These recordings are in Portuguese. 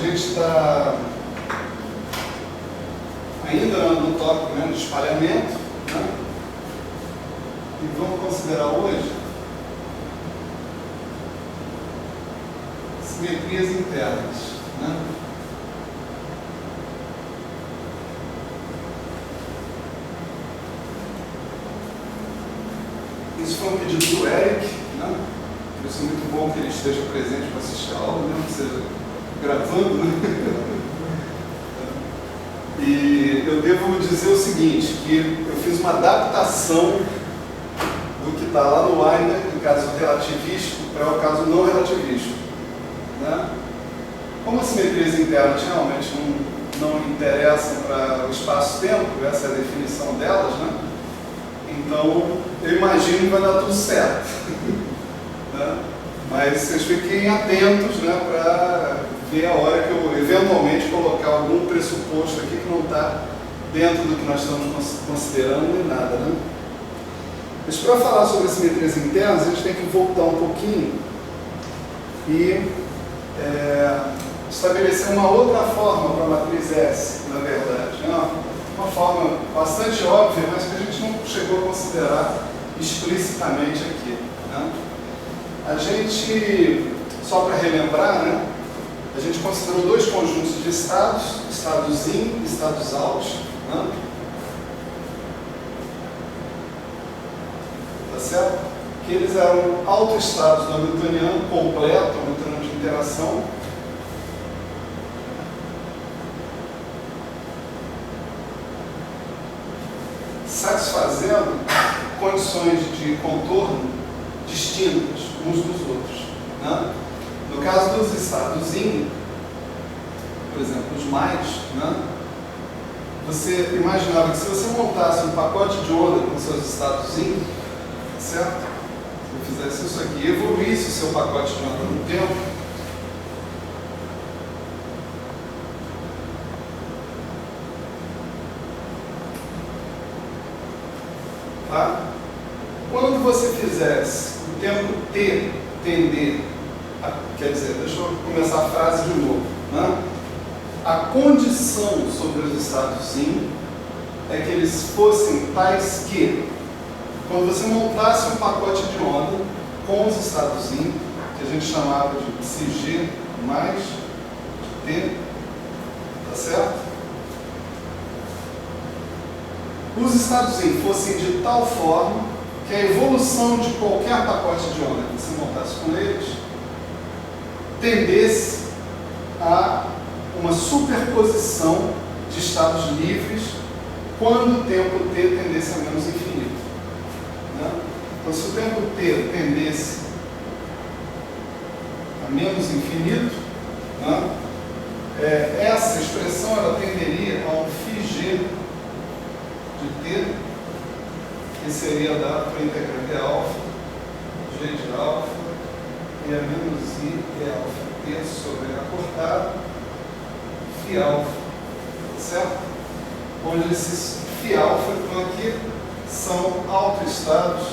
gente está ainda no tópico, né, de espalhamento, né? E vamos considerar hoje simetrias internas, né? Isso foi um pedido do Eric, né? Por isso é muito bom que ele esteja presente para assistir a aula, mesmo que seja gravando, né? E eu devo dizer o seguinte, que eu fiz uma adaptação do que está lá no Weiner, no caso relativístico, para o caso não relativístico, né? Como as simetrias internas realmente não interessam para o espaço-tempo, essa é a definição delas, né? Então, eu imagino que vai dar tudo certo. Né? Mas vocês fiquem atentos, né, para ver a hora que eu eventualmente colocar algum pressuposto aqui que não está dentro do que nós estamos considerando nem nada. Né? Mas para falar sobre as simetrias internas, a gente tem que voltar um pouquinho e estabelecer uma outra forma para a matriz S, na verdade. Né? Uma forma bastante óbvia, mas que a gente não chegou a considerar explicitamente aqui. Né? A gente, só para relembrar, né, a gente considerou dois conjuntos de estados, estados in e estados out. Né? Tá certo? Que eles eram autoestados do hamiltoniano completo, hamiltoniano de interação, satisfazendo condições de contorno distintas uns dos outros. Né? No caso dos estados in, por exemplo, os mais, né? Você imaginava que se você montasse um pacote de onda com seus estados in, certo? Se você fizesse isso aqui, evoluísse o seu pacote de onda no tempo, tá? Quando você fizesse o tempo t tender a, quer dizer, deixa eu começar a frase de novo, né? A condição sobre os estados in é que eles fossem tais que, quando você montasse um pacote de onda com os estados in, que a gente chamava de Cg mais T, tá certo? Os estados in fossem de tal forma que a evolução de qualquer pacote de onda que você montasse com eles tendesse a uma superposição de estados livres quando o tempo t tendesse a menos infinito. Né? Então, se o tempo t tendesse a menos infinito, né, essa expressão ela tenderia a um φg de t, que seria dado para integrante alfa, g de alfa, e a menos i é alfa t sobre acortado, φ alfa, certo? Onde esses φ alfa que estão aqui são autoestados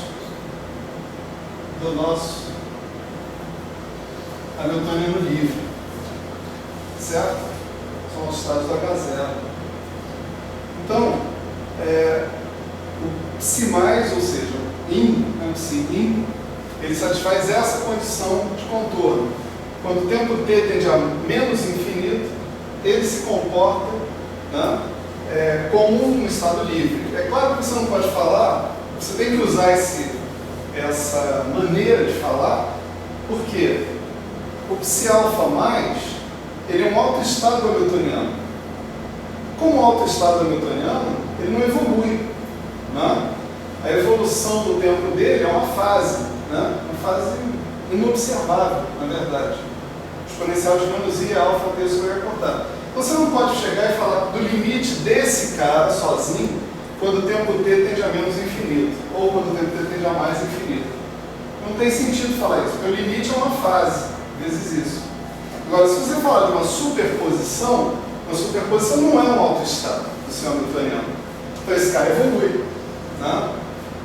do nosso hamiltoniano livre, certo? São os estados do H0. Então, o psi mais, ou seja, in, né, o psi in, ele satisfaz essa condição de contorno. Quando o tempo t tende a menos infinito, ele se comporta, né, como um estado livre. É claro que você não pode falar, você tem que usar essa maneira de falar, porque o psi alfa mais, ele é um autoestado hamiltoniano. Como autoestado hamiltoniano, ele não evolui. Né? A evolução do tempo dele é uma fase, né? Uma fase inobservável, na verdade. Exponencial de menos i alfa t sobre acortado. Então você não pode chegar e falar do limite desse cara sozinho quando o tempo t tende a menos infinito, ou quando o tempo t tende a mais infinito. Não tem sentido falar isso, porque o limite é uma fase, vezes isso. Agora, se você falar de uma superposição não é um autoestado do seu hamiltoniano. Então esse cara evolui. Né?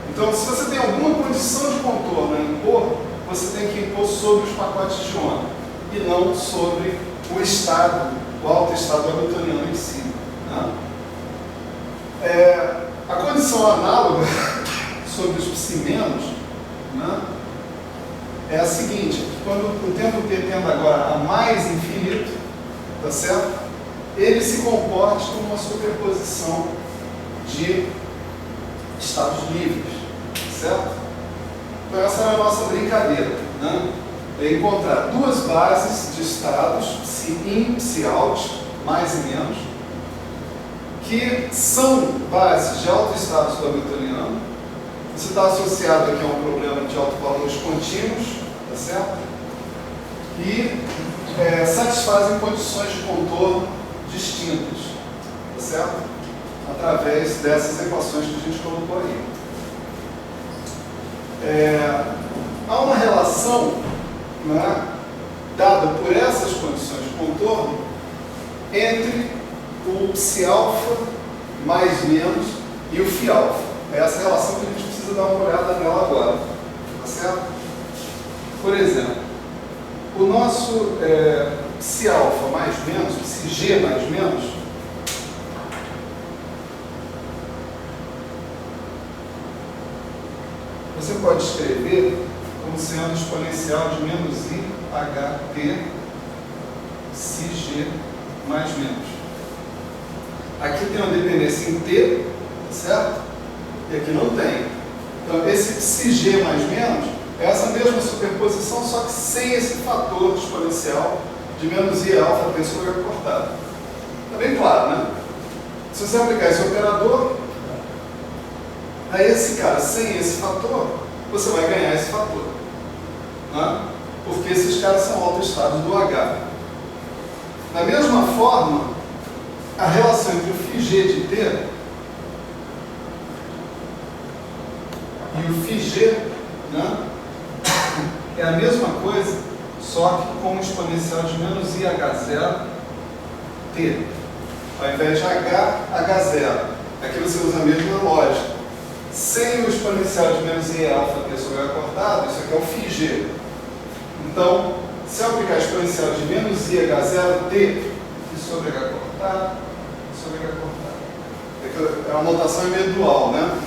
Então, se você tem alguma condição de contorno a impor, você tem que impor sobre os pacotes de onda e não sobre o estado, o autoestado hamiltoniano em si. Né? A condição análoga sobre os psimenos, né, é a seguinte: quando o tempo t tende agora a mais infinito, tá certo? Ele se comporte como uma superposição de estados livres, certo? Então essa é a nossa brincadeira, né? É encontrar duas bases de estados, psi-in, psi-out, mais e menos, que são bases de autoestados do hamiltoniano. Isso está associado aqui a um problema de autovalores contínuos, tá certo? E satisfazem condições de contorno distintas, tá certo? Através dessas equações que a gente colocou aí. Há uma relação, né, dada por essas condições de contorno entre o psi-alfa mais menos e o φ-alfa. É essa relação que a gente precisa dar uma olhada nela agora, tá certo? Por exemplo, o nosso psi-alfa mais menos, psi-g mais menos, você pode escrever como sendo exponencial de menos IHT psi-g mais menos. Aqui tem uma dependência em t, certo? E aqui não tem. Então, esse psi-g mais menos é essa mesma superposição, só que sem esse fator exponencial de menos i alfa t sobre h cortado. Está bem claro, né? Se você aplicar esse operador a esse cara sem esse fator, você vai ganhar esse fator, né? Porque esses caras são autoestados do H. Da mesma forma, a relação entre o φg de t e o φg, né, é a mesma coisa, só que com um exponencial de menos IH0 t. Ao invés de H, H0. Aqui você usa a mesma lógica. Sem o exponencial de menos I alfa t sobre H cortado, isso aqui é o φg. Então, se eu aplicar exponencial de menos IH0 t sobre H cortado, sobre H cortado. É uma notação meio dual, né?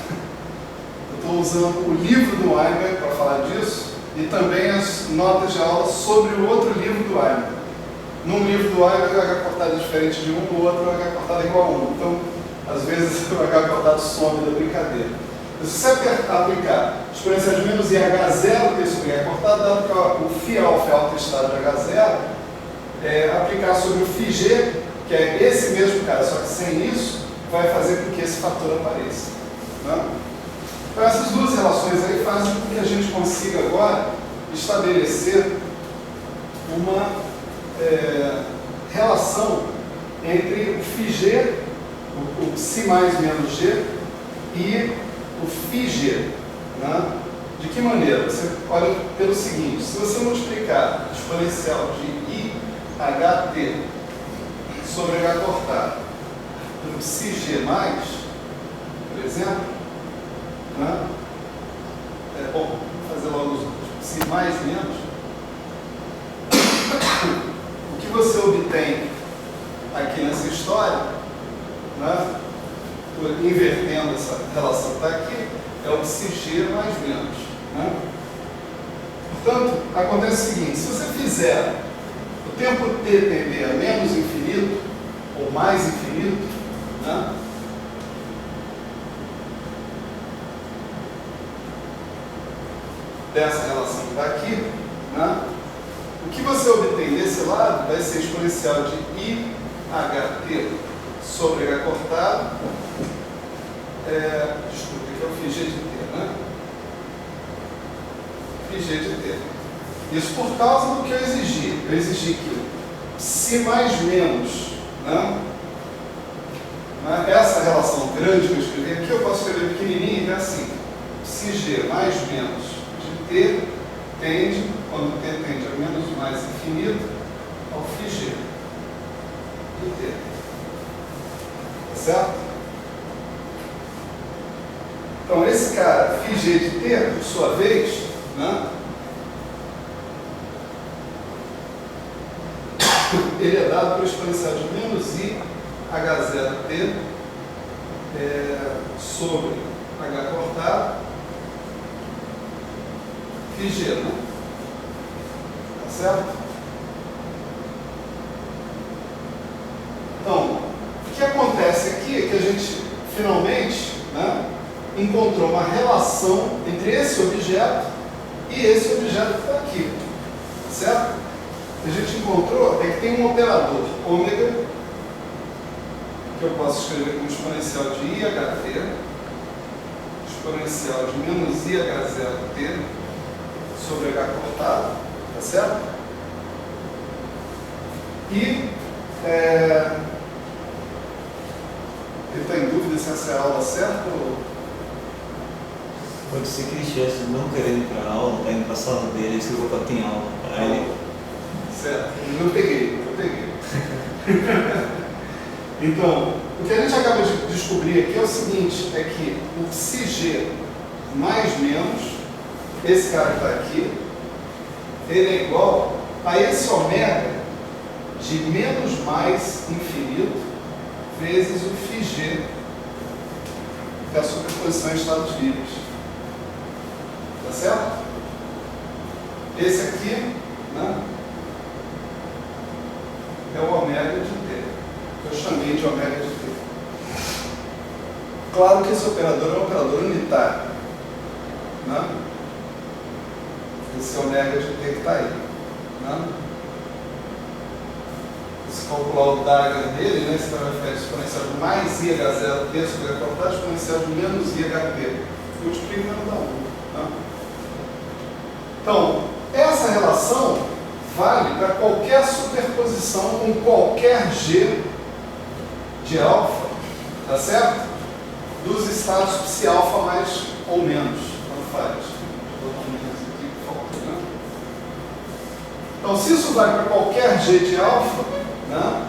Eu estou usando o livro do Weinberg para falar disso e também as notas de aula sobre o outro livro do Weinberg. Num livro do Weinberg, o H cortado é diferente de um, no outro o H cortado é igual a 1. Então, às vezes, o H cortado some da brincadeira. Se você aplicar exponencial de menos IH0 t sobre H cortado, dá para o φ-alfa é autoestado de H0, aplicar sobre o φg, que é esse mesmo cara, só que sem isso, vai fazer com que esse fator apareça. Né? Então, essas duas relações aí fazem com que a gente consiga agora estabelecer uma relação entre o φg, o psi mais menos g, e o φg. Né? De que maneira? Você olha pelo seguinte: se você multiplicar o exponencial de IHT sobre H cortado pelo psi-g mais, por exemplo, né? Bom, vou fazer logo os outros. Psi mais menos. O que você obtém aqui nessa história, né, invertendo essa relação que está aqui, é o psi-g mais menos. Né? Portanto, acontece o seguinte: se você fizer o tempo t tender a menos infinito ou mais infinito, né, dessa relação que está aqui, né, o que você obtém desse lado vai ser exponencial de IHT sobre H cortado, desculpa, que é o φg de t, né? φg de t. Isso por causa do que eu exigi. Eu exigi que psi mais menos, né? Essa relação grande que eu escrevi aqui, eu posso escrever pequenininho, então é assim: psi-g mais menos de t tende, quando t tende a menos mais infinito, ao φg de t. Tá certo? Então, esse cara, φg de t, por sua vez, né, ele é dado pelo exponencial de menos I H0T sobre H cortado φg, né? Tá certo? Então, o que acontece aqui é que a gente finalmente, né, encontrou uma relação entre esse objeto e esse objeto que está aqui, tá certo? O que a gente encontrou é que tem um operador ômega, que eu posso escrever como exponencial de IHT, exponencial de menos IH0T sobre H cortado, tá certo? E ele está em dúvida se essa é a aula certa ou... Pode ser que ele estivesse não querendo ir para a aula, está indo para a sala dele, ele escreveu para tem aula. Aí certo, eu peguei. Então, o que a gente acaba de descobrir aqui é o seguinte, é que o ψg mais menos, esse cara que está aqui, ele é igual a esse ômega de menos mais infinito vezes o φg, que é a superposição em estados livres. Tá certo? Esse aqui, né, é o ômega de t, que eu chamei de ômega de t. Claro que esse operador é um operador unitário, né? Esse ômega de t que está aí, né? Se calcular o Dagger dele, né, você vai ficar exponencial de mais IH0T sobre H cortado, exponencial de menos IHT. Multiplicando da 1. Tá? Então, essa relação vale para qualquer superposição com qualquer G de alfa, tá certo? Dos estados psi alfa mais ou menos. Não faz. Vou botar um menos aqui, por favor, né? Então, se isso vale para qualquer G de alfa, né,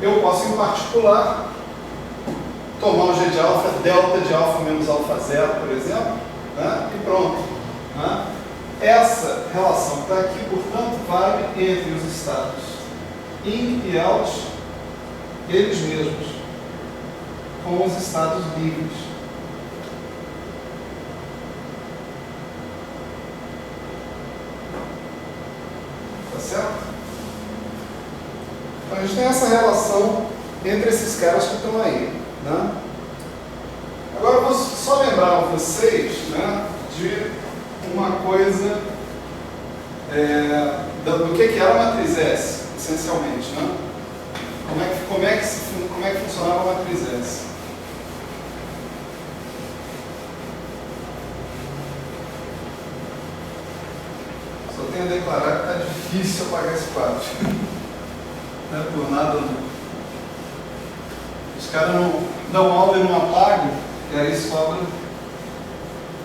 eu posso, em particular, tomar um G de alfa, delta de alfa menos alfa zero, por exemplo, né, e pronto. Né? Essa relação que está aqui, portanto, vale entre os estados in e out, eles mesmos, com os estados livres. Tá certo? Então, a gente tem essa relação entre esses caras que estão aí. Né? Agora, eu vou só lembrar a vocês, né, de uma coisa do que era a matriz S, essencialmente. Né? Como é que funcionava a matriz S? Só tenho a declarar que está difícil apagar esse quadro. Não é por nada não. Os caras não dão aula e não apagam, e aí sobra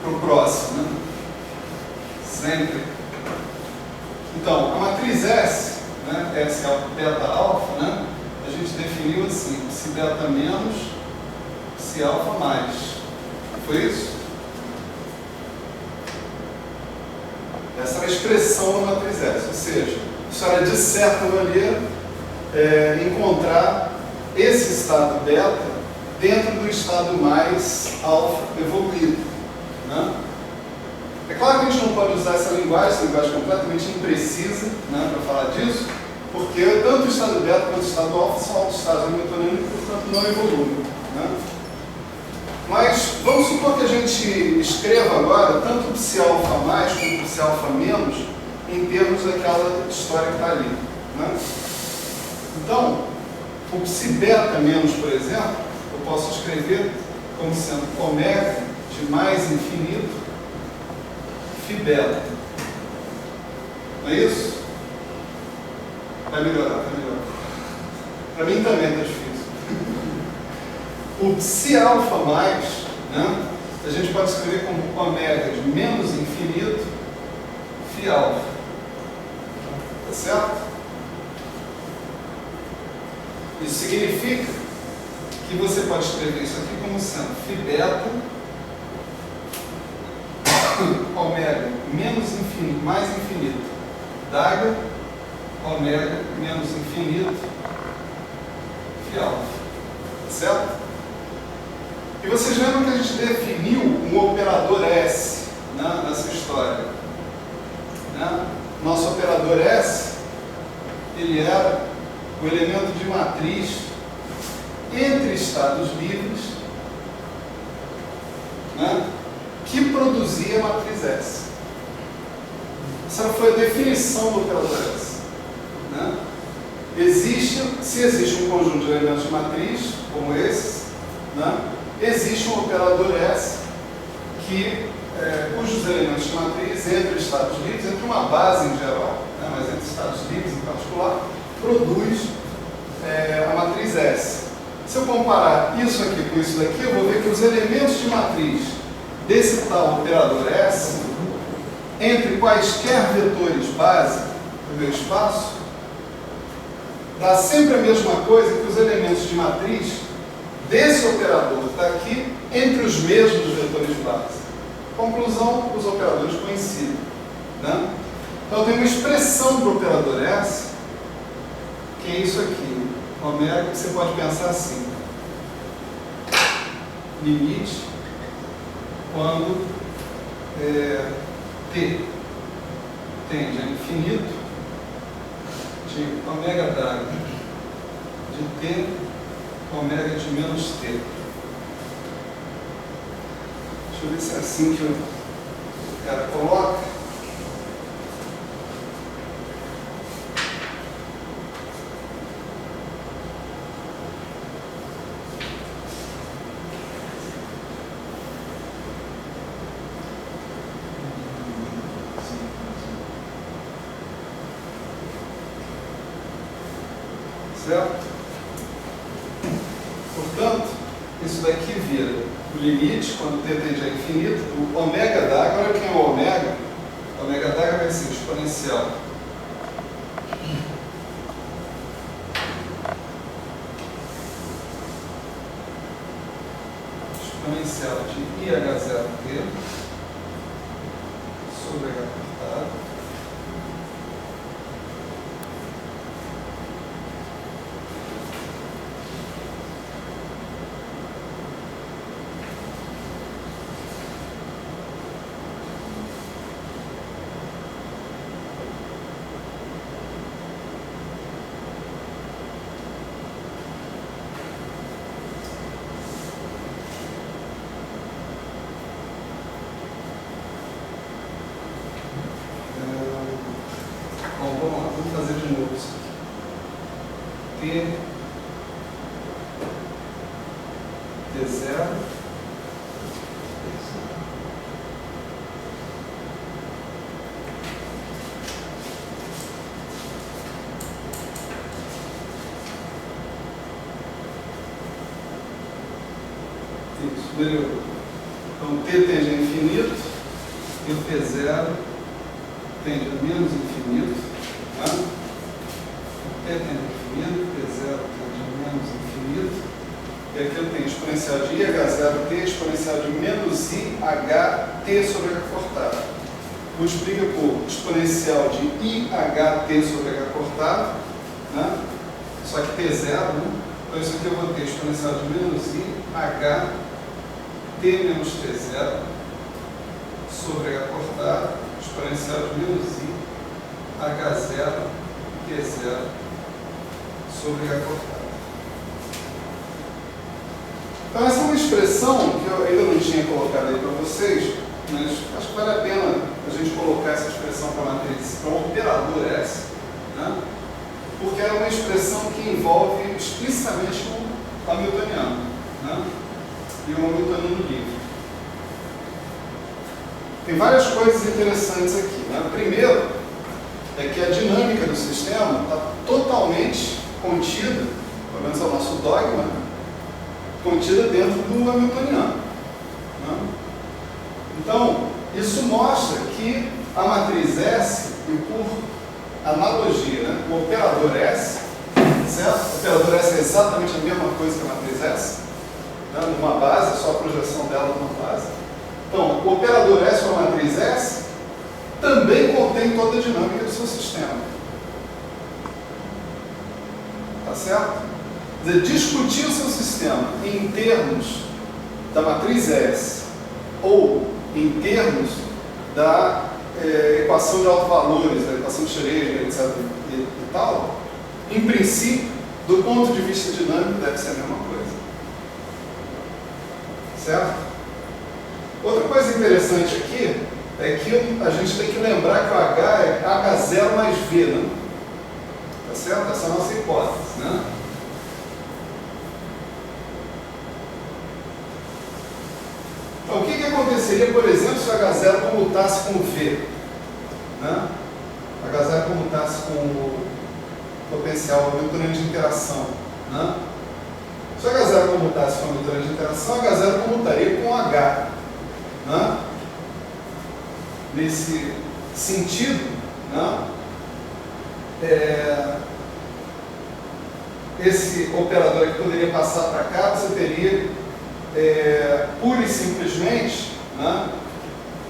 para o próximo, né? Sempre. Então, a matriz S, né, S é beta alfa, né, a gente definiu assim, psi beta menos, psi alfa mais. Foi isso? Essa era a expressão da matriz S, ou seja, isso era de certa maneira encontrar esse estado beta dentro do estado mais alfa evoluído. Né? É claro que a gente não pode usar essa linguagem completamente imprecisa, né, para falar disso, porque tanto o estado beta quanto o estado alfa são autoestados hamiltonianos e, portanto, não evoluem. Né? Mas vamos supor que a gente escreva agora tanto o psi alfa mais como o psi alfa menos em termos daquela história que está ali. Né? Então, o psi beta menos, por exemplo, eu posso escrever como sendo ômega de mais infinito φ beta. Não é isso? Vai melhorar, vai melhorar. Para mim também está difícil. O psi alfa mais, né, a gente pode escrever como ômega de menos infinito φ alfa. Tá certo? Isso significa que você pode escrever isso aqui como sendo φ beta ômega menos infinito, mais infinito, Dagger ômega menos infinito φ alfa. Certo? E vocês lembram que a gente definiu um operador S, né, nessa história? Né? Nosso operador S, ele era o elemento de matriz entre estados livres, né, que produzia a matriz S. Essa foi a definição do operador S. Né? Se existe um conjunto de elementos de matriz, como esses, né, existe um operador S cujos elementos de matriz entre estados livres, entre uma base em geral, né, mas entre estados livres em particular, produz a matriz S. Se eu comparar isso aqui com isso daqui, eu vou ver que os elementos de matriz desse tal operador S, entre quaisquer vetores base do meu espaço, dá sempre a mesma coisa que os elementos de matriz desse operador daqui entre os mesmos vetores base. Conclusão, os operadores coincidem. Né? Então eu tenho uma expressão para o operador S, que é isso aqui, ômega, que você pode pensar assim: limite quando t tende a infinito de ômega d'água de t ômega de menos t. Deixa eu ver se é assim que o cara coloca. Certo? Portanto, isso daqui vira o limite, quando t tende a infinito, o ômega d'água. Olha quem é o ômega. O ômega d'água vai ser exponencial de IH0t sobre H cortado T0 isso, melhorou. Então t tende a infinito e o T0 tende a menos infinito, né? T tende a infinito, T0 tende a menos infinito. E aqui eu tenho exponencial de IH0t, exponencial de menos IHt sobre H cortado. Multiplica por exponencial de IHt sobre H cortado, né? Só que T0, né? Então isso aqui eu vou ter exponencial de menos IHt menos T0 sobre H cortado, exponencial de menos IH0 T0 sobre H cortado. Então essa é uma expressão que eu ainda não tinha colocado aí para vocês, mas acho que vale a pena a gente colocar essa expressão para a matriz, para um operador S, né? Porque é uma expressão que envolve explicitamente o hamiltoniano, né? E o hamiltoniano livre. Tem várias coisas interessantes aqui, né? Primeiro, é que a dinâmica do sistema está totalmente contida, pelo menos é o nosso dogma, contida dentro do hamiltoniano. Né? Então, isso mostra que a matriz S, e por analogia, né, o operador S, certo? O operador S é exatamente a mesma coisa que a matriz S, né, numa base, só a projeção dela numa base. Então, o operador S ou a matriz S também contém toda a dinâmica do seu sistema. Tá certo? Quer dizer, discutir o seu sistema em termos da matriz S ou em termos da equação de autovalores, da equação de Schrödinger, etc. e tal, em princípio, do ponto de vista dinâmico, deve ser a mesma coisa. Certo? Outra coisa interessante aqui é que a gente tem que lembrar que o H é H0 mais V, né? Tá certo? Essa é a nossa hipótese, né? Então, o que aconteceria, por exemplo, se o H0 comutasse com o V? Né? O H0 comutasse com o potencial durante a interação. Né? Se o H0 comutasse com a durante a interação, o H0 comutaria com o H. Né? Nesse sentido, né? Esse operador que poderia passar para cá, você teria pura e simplesmente, né?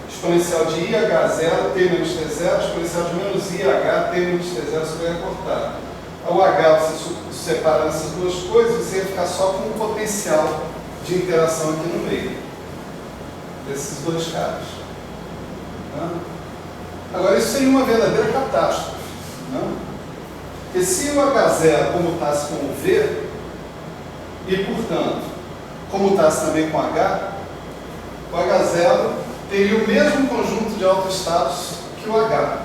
Exponencial de IH0 T menos T0, exponencial de menos IH T menos T0 sobre a cortada. O H você separa essas duas coisas, você ia ficar só com o potencial de interação aqui no meio desses dois caras. Né? Agora, isso seria uma verdadeira catástrofe. Né? Porque se o H0 comutasse com o V, e, portanto, comutasse também com H, o H0 teria o mesmo conjunto de autoestados que o H.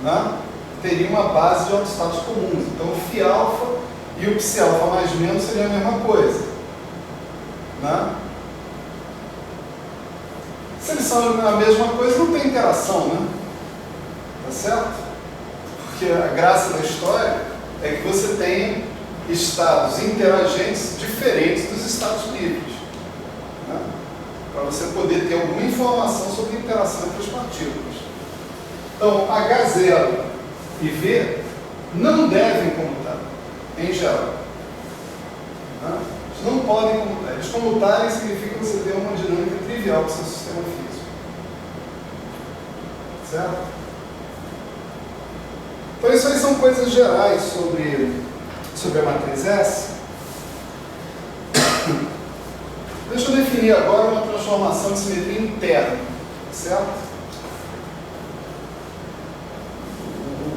Né? Teria uma base de autoestados comuns. Então, o φ e o ψ mais menos seria a mesma coisa. Né? Se eles são a mesma coisa, não tem interação, né? Tá certo? Porque a graça da história é que você tem estados interagentes diferentes dos estados livres. Né? Para você poder ter alguma informação sobre a interação entre as partículas. Então, H0 e V não devem comutar, em geral. Né? Eles não podem comutar. Eles comutarem significa que você tem uma dinâmica trivial para o seu sistema físico. Certo? Então, isso aí são coisas gerais sobre a matriz S. Deixa eu definir agora uma transformação de simetria interna. Certo?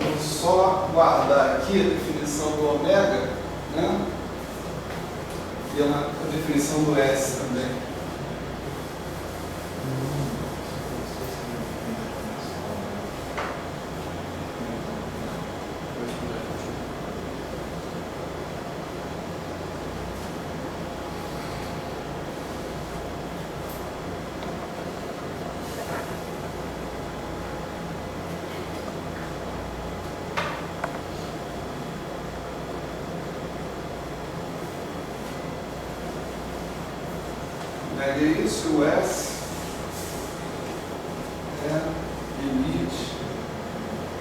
Vou só guardar aqui a definição do ômega, né? E a definição do S também. É isso, o S é limite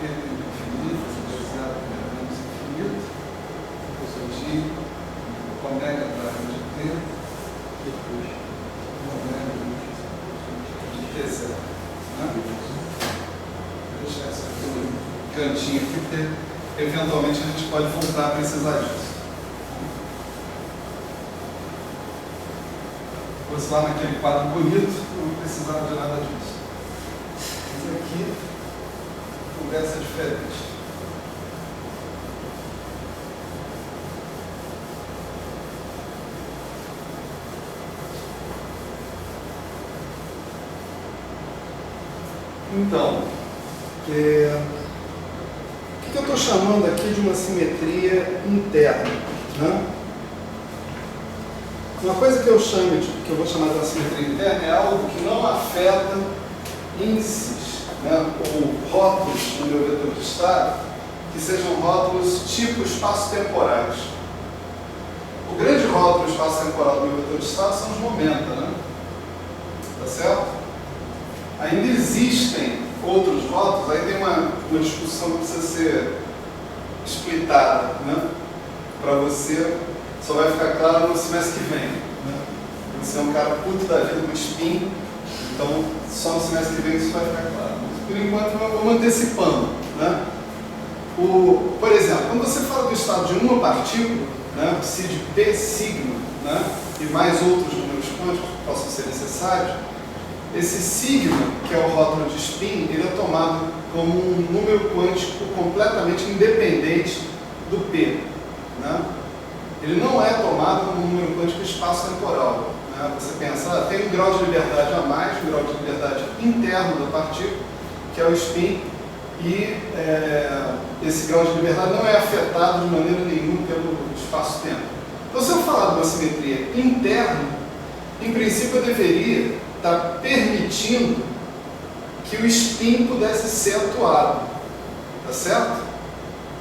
entre infinito, zero menos infinito, de ômega de T, ômega de T0. Né? Vou deixar isso aqui no cantinho aqui, porque eventualmente a gente pode voltar a precisar disso. Se fosse lá naquele quadro bonito, não precisava de nada disso. Mas aqui, conversa diferente. Então, o que eu estou chamando aqui de uma simetria interna? Né? Uma coisa que eu vou chamar de uma simetria interna é algo que não afeta índices, né, ou rótulos no meu vetor de estado, que sejam rótulos tipo espaço-temporais. O grande rótulo espaço-temporal do meu vetor de estado são os momenta, né? Tá certo? Ainda existem outros rótulos, aí tem uma discussão que precisa ser explitada, né? Para você. Só vai ficar claro no semestre que vem. Né? Você é um cara puto da vida com spin, então só no semestre que vem isso vai ficar claro. Mas, por enquanto, vamos antecipando. Né? O Por exemplo, quando você fala do estado de uma partícula, né, psi de P sigma, né, e mais outros números quânticos que possam ser necessários, esse sigma, que é o rótulo de spin, ele é tomado como um número quântico completamente independente do P. Né? Ele não é tomado como um número quântico espaço-temporal. Né? Você pensa, tem um grau de liberdade a mais, um grau de liberdade interno da partícula, que é o spin, e esse grau de liberdade não é afetado de maneira nenhuma pelo espaço-tempo. Então, se eu falar de uma simetria interna, em princípio eu deveria estar permitindo que o spin pudesse ser atuado, tá certo?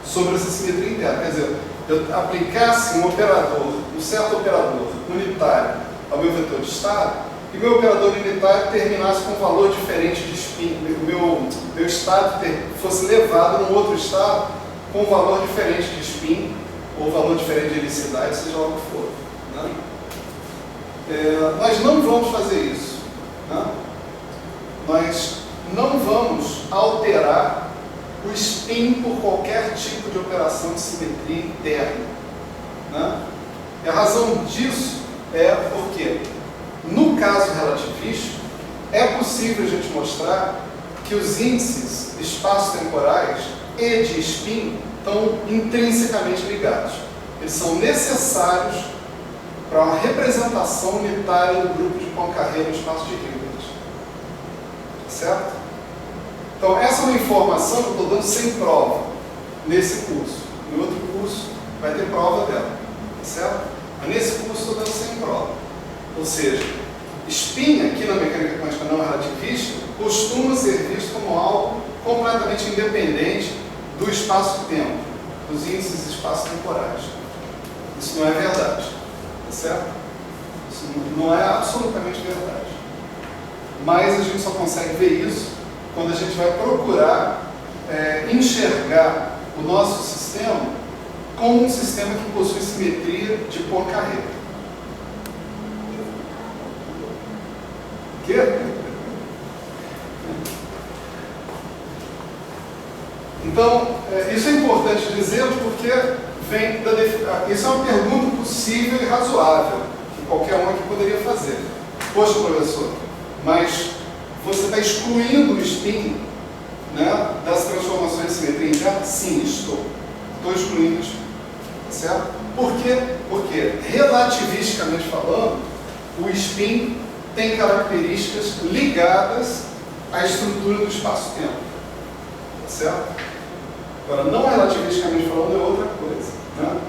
Sobre essa simetria interna. Quer dizer, eu aplicasse um certo operador unitário ao meu vetor de estado, e meu operador unitário terminasse com um valor diferente de spin, o meu estado fosse levado num outro estado com um valor diferente de spin, ou valor diferente de helicidade, seja lá o que for. Né? Nós não vamos fazer isso. Né? Nós não vamos alterar o spin por qualquer tipo de operação de simetria interna. Né? E a razão disso é porque, no caso relativístico, é possível a gente mostrar que os índices espaço-temporais e de spin estão intrinsecamente ligados. Eles são necessários para uma representação unitária do grupo de Poincare no espaço de Hilbert. Certo? Então, essa é uma informação que eu estou dando sem prova nesse curso. No outro curso vai ter prova dela. Certo? Mas nesse curso eu estou dando sem prova. Ou seja, spin aqui na mecânica quântica não relativista costuma ser visto como algo completamente independente do espaço-tempo, dos índices espaço-temporais. Isso não é verdade. Tá certo? Isso não é absolutamente verdade. Mas a gente só consegue ver isso quando a gente vai procurar enxergar o nosso sistema como um sistema que possui simetria de Poincare. O quê? Então, isso é importante dizer porque isso é uma pergunta possível e razoável, que qualquer um aqui poderia fazer. Poxa, professor, mas você está excluindo o spin, né, das transformações de simetria interna? Sim, estou excluindo o spin. Certo? Por quê? Porque, relativisticamente falando, o spin tem características ligadas à estrutura do espaço-tempo. Certo? Agora, não relativisticamente falando, é outra coisa. Né?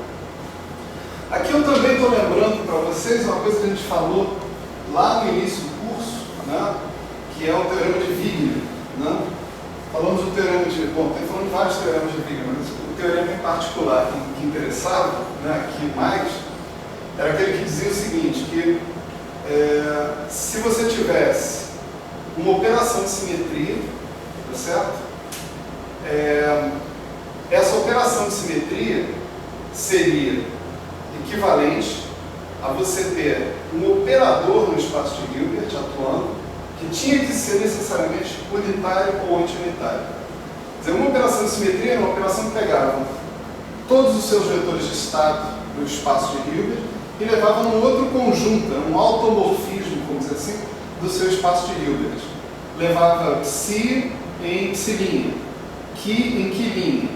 Aqui eu também estou lembrando para vocês uma coisa que a gente falou lá no início do curso, né? Que é o teorema de Wigner. Né? Falamos do teorema de... Bom, tem falando de vários teoremas de Wigner, mas o teorema em particular que interessava, né, aqui mais, era aquele que dizia o seguinte, que se você tivesse uma operação de simetria, tá certo? Essa operação de simetria seria equivalente a você ter um operador no espaço de Hilbert atuando, que tinha que ser necessariamente unitário ou anti-unitário. Quer dizer, uma operação de simetria era uma operação que pegava todos os seus vetores de estado do espaço de Hilbert e levava num outro conjunto, um automorfismo, vamos dizer assim, do seu espaço de Hilbert. Levava psi em psilinha, Ki em quilinha,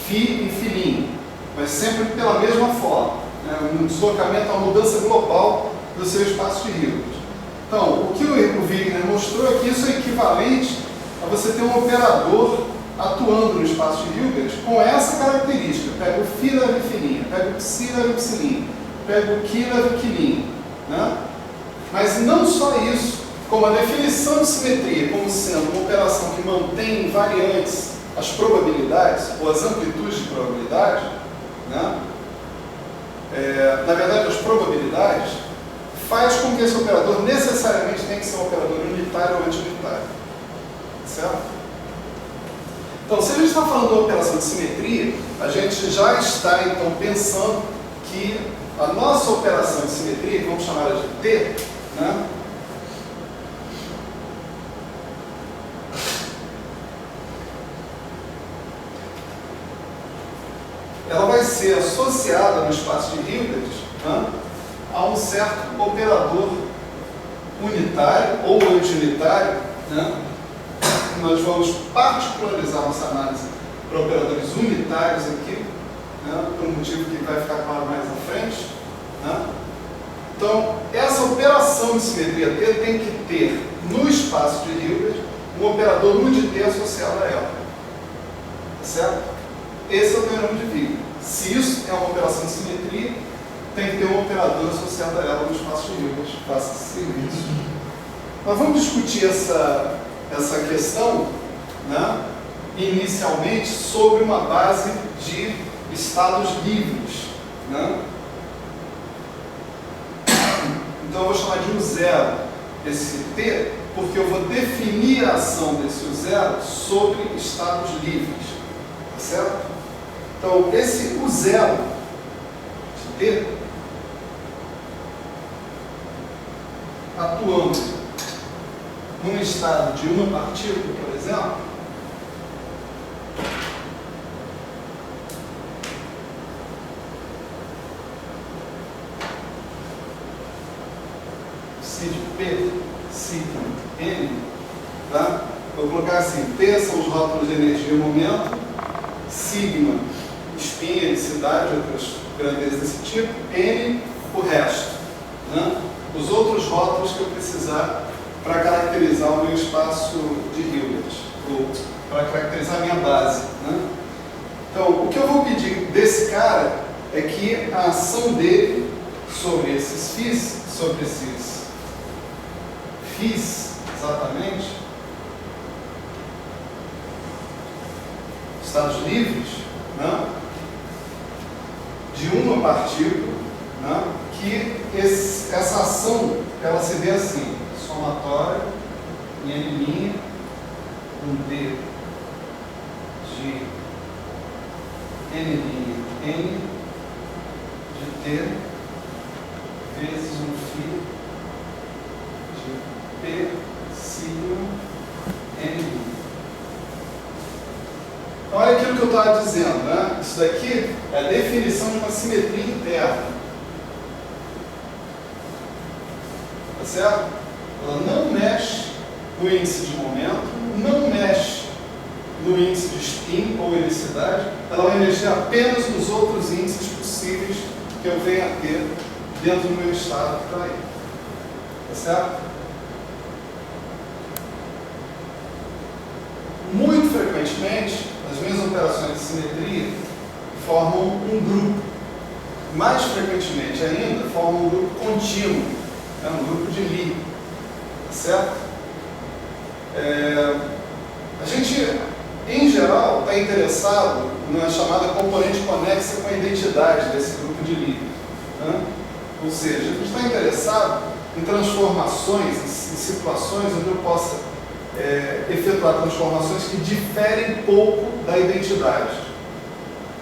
Fi em filinha, mas sempre pela mesma forma, né? Um deslocamento, uma mudança global do seu espaço de Hilbert. Então, o que o Wigner mostrou é que isso é equivalente a você ter um operador atuando no espaço de Hilbert com essa característica. Pega o Fi leva em filinha, pega o Psi leva em psilinha, pega o Ki leva em quilinha. Né? Mas não só isso, como a definição de simetria como sendo uma operação que mantém invariantes as probabilidades, ou as amplitudes de probabilidade, né? Na verdade, as probabilidades, faz com que esse operador necessariamente tenha que ser um operador unitário ou anti-unitário. Certo? Então, se a gente está falando de uma operação de simetria, a gente já está, então, pensando que a nossa operação de simetria, que vamos chamar ela de T, né? ser associada no espaço de Hilbert, né, a um certo operador unitário ou anti-unitário, né? Nós vamos particularizar nossa análise para operadores unitários aqui, né, por um motivo que vai ficar claro mais à frente. Né? Então, essa operação de simetria T tem que ter no espaço de Hilbert um operador UDT associado a ela. Tá certo? Esse é o teorema de Wigner. Se isso é uma operação de simetria, tem que ter um operador associado a ela no espaço de Hilbert. Faça esse serviço. Nós vamos discutir essa questão, né, inicialmente sobre uma base de estados livres. Né? Então eu vou chamar de U0 esse T, porque eu vou definir a ação desse U0 sobre estados livres. Tá certo? Então esse U0 de T, atuando num estado de uma partícula, por exemplo, C de P, sigma N, tá? Vou colocar assim, P são os rótulos de energia e momento, sigma, espinha, helicidade, outras grandezas desse tipo, N, o resto, né? Os outros rótulos que eu precisar para caracterizar o meu espaço de Hilbert, ou para caracterizar a minha base. Né? Então, o que eu vou pedir desse cara é que a ação dele sobre esses φs, exatamente, estados livres, né? De uma partícula, né? Que essa ação ela se vê assim, somatória em N', um D de N', N de T vezes um φ de P sigma N'. Então, olha aquilo que eu estava dizendo, né? Isso daqui é a definição de uma simetria interna. Tá certo? Ela não mexe no índice de momento, não mexe no índice de spin ou helicidade, ela vai mexer apenas nos outros índices possíveis que eu venha a ter dentro do meu estado que está aí. Tá certo? Muito frequentemente, as minhas operações de simetria formam um grupo. Mais frequentemente ainda, formam um grupo contínuo, né? Um grupo de Lie. Tá certo? A gente, em geral, está interessado na chamada componente conexa com a identidade desse grupo de Lie. Né? Ou seja, a gente está interessado em transformações, em situações onde eu possa efetuar transformações que diferem pouco da identidade.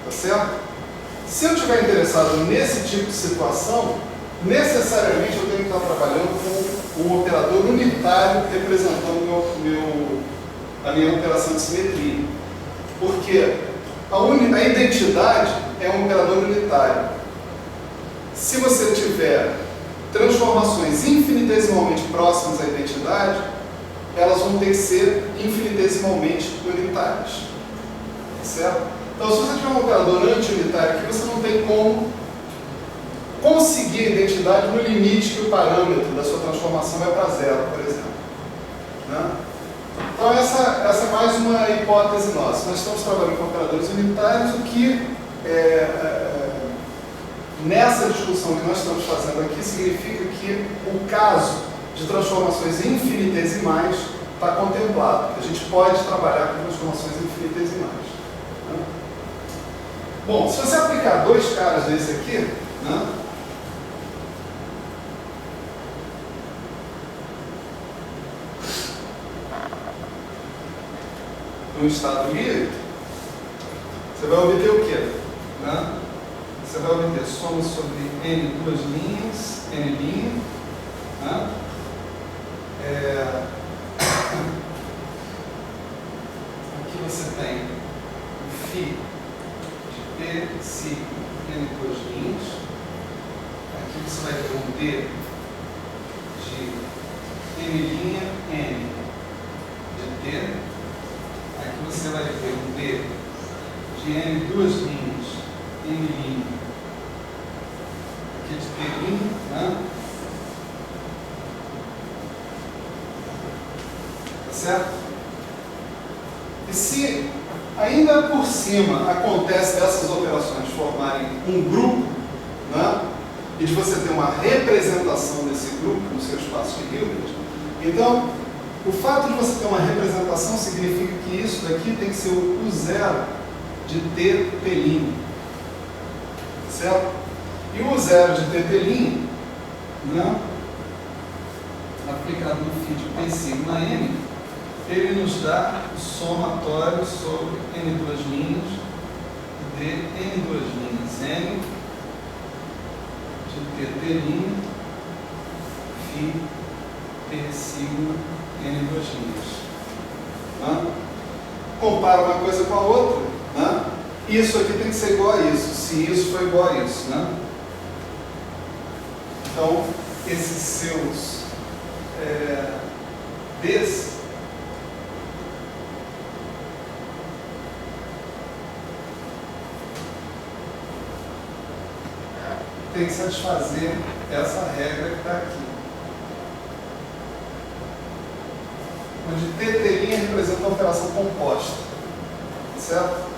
Tá certo? Se eu estiver interessado nesse tipo de situação, necessariamente eu tenho que estar trabalhando com um operador unitário representando a minha operação de simetria. Porque a identidade é um operador unitário. Se você tiver transformações infinitesimalmente próximas à identidade, elas vão ter que ser infinitesimalmente unitárias. Tá certo? Então, se você tiver um operador anti-unitário aqui, você não tem como conseguir a identidade no limite que o parâmetro da sua transformação vai para zero, por exemplo. Né? Então, essa é mais uma hipótese nossa. Nós estamos trabalhando com operadores unitários, o que, nessa discussão que nós estamos fazendo aqui, significa que o caso de transformações infinitesimais está contemplado. A gente pode trabalhar com transformações infinitesimais. Né? Bom, se você aplicar dois caras desse aqui, né? No estado livre, você vai obter o quê? Né? Você vai obter soma sobre N duas linhas, N linha. Né? Aqui você tem o φ de P sigma N duas linhas. Aqui você vai ter um D de N', N de T. Aqui você vai ter um D de N duas linhas, N', aqui de T', né? Tá certo? E se ainda por cima acontece dessas operações formarem um grupo, né? E de você ter uma representação desse grupo no seu espaço de Hilbert, então, o fato de você ter uma representação significa que isso daqui tem que ser o zero de T', certo? E o zero de T', né, aplicado no φ de P sigma N, ele nos dá o somatório sobre N duas linhas de N duas linhas N de T', φ P sigma N duas linhas. Né? Compara uma coisa com a outra. Né? Isso aqui tem que ser igual a isso, se isso for igual a isso. Né? Então, esses seus Ds tem que satisfazer essa regra que está aqui. Onde T' representa a operação composta. Certo?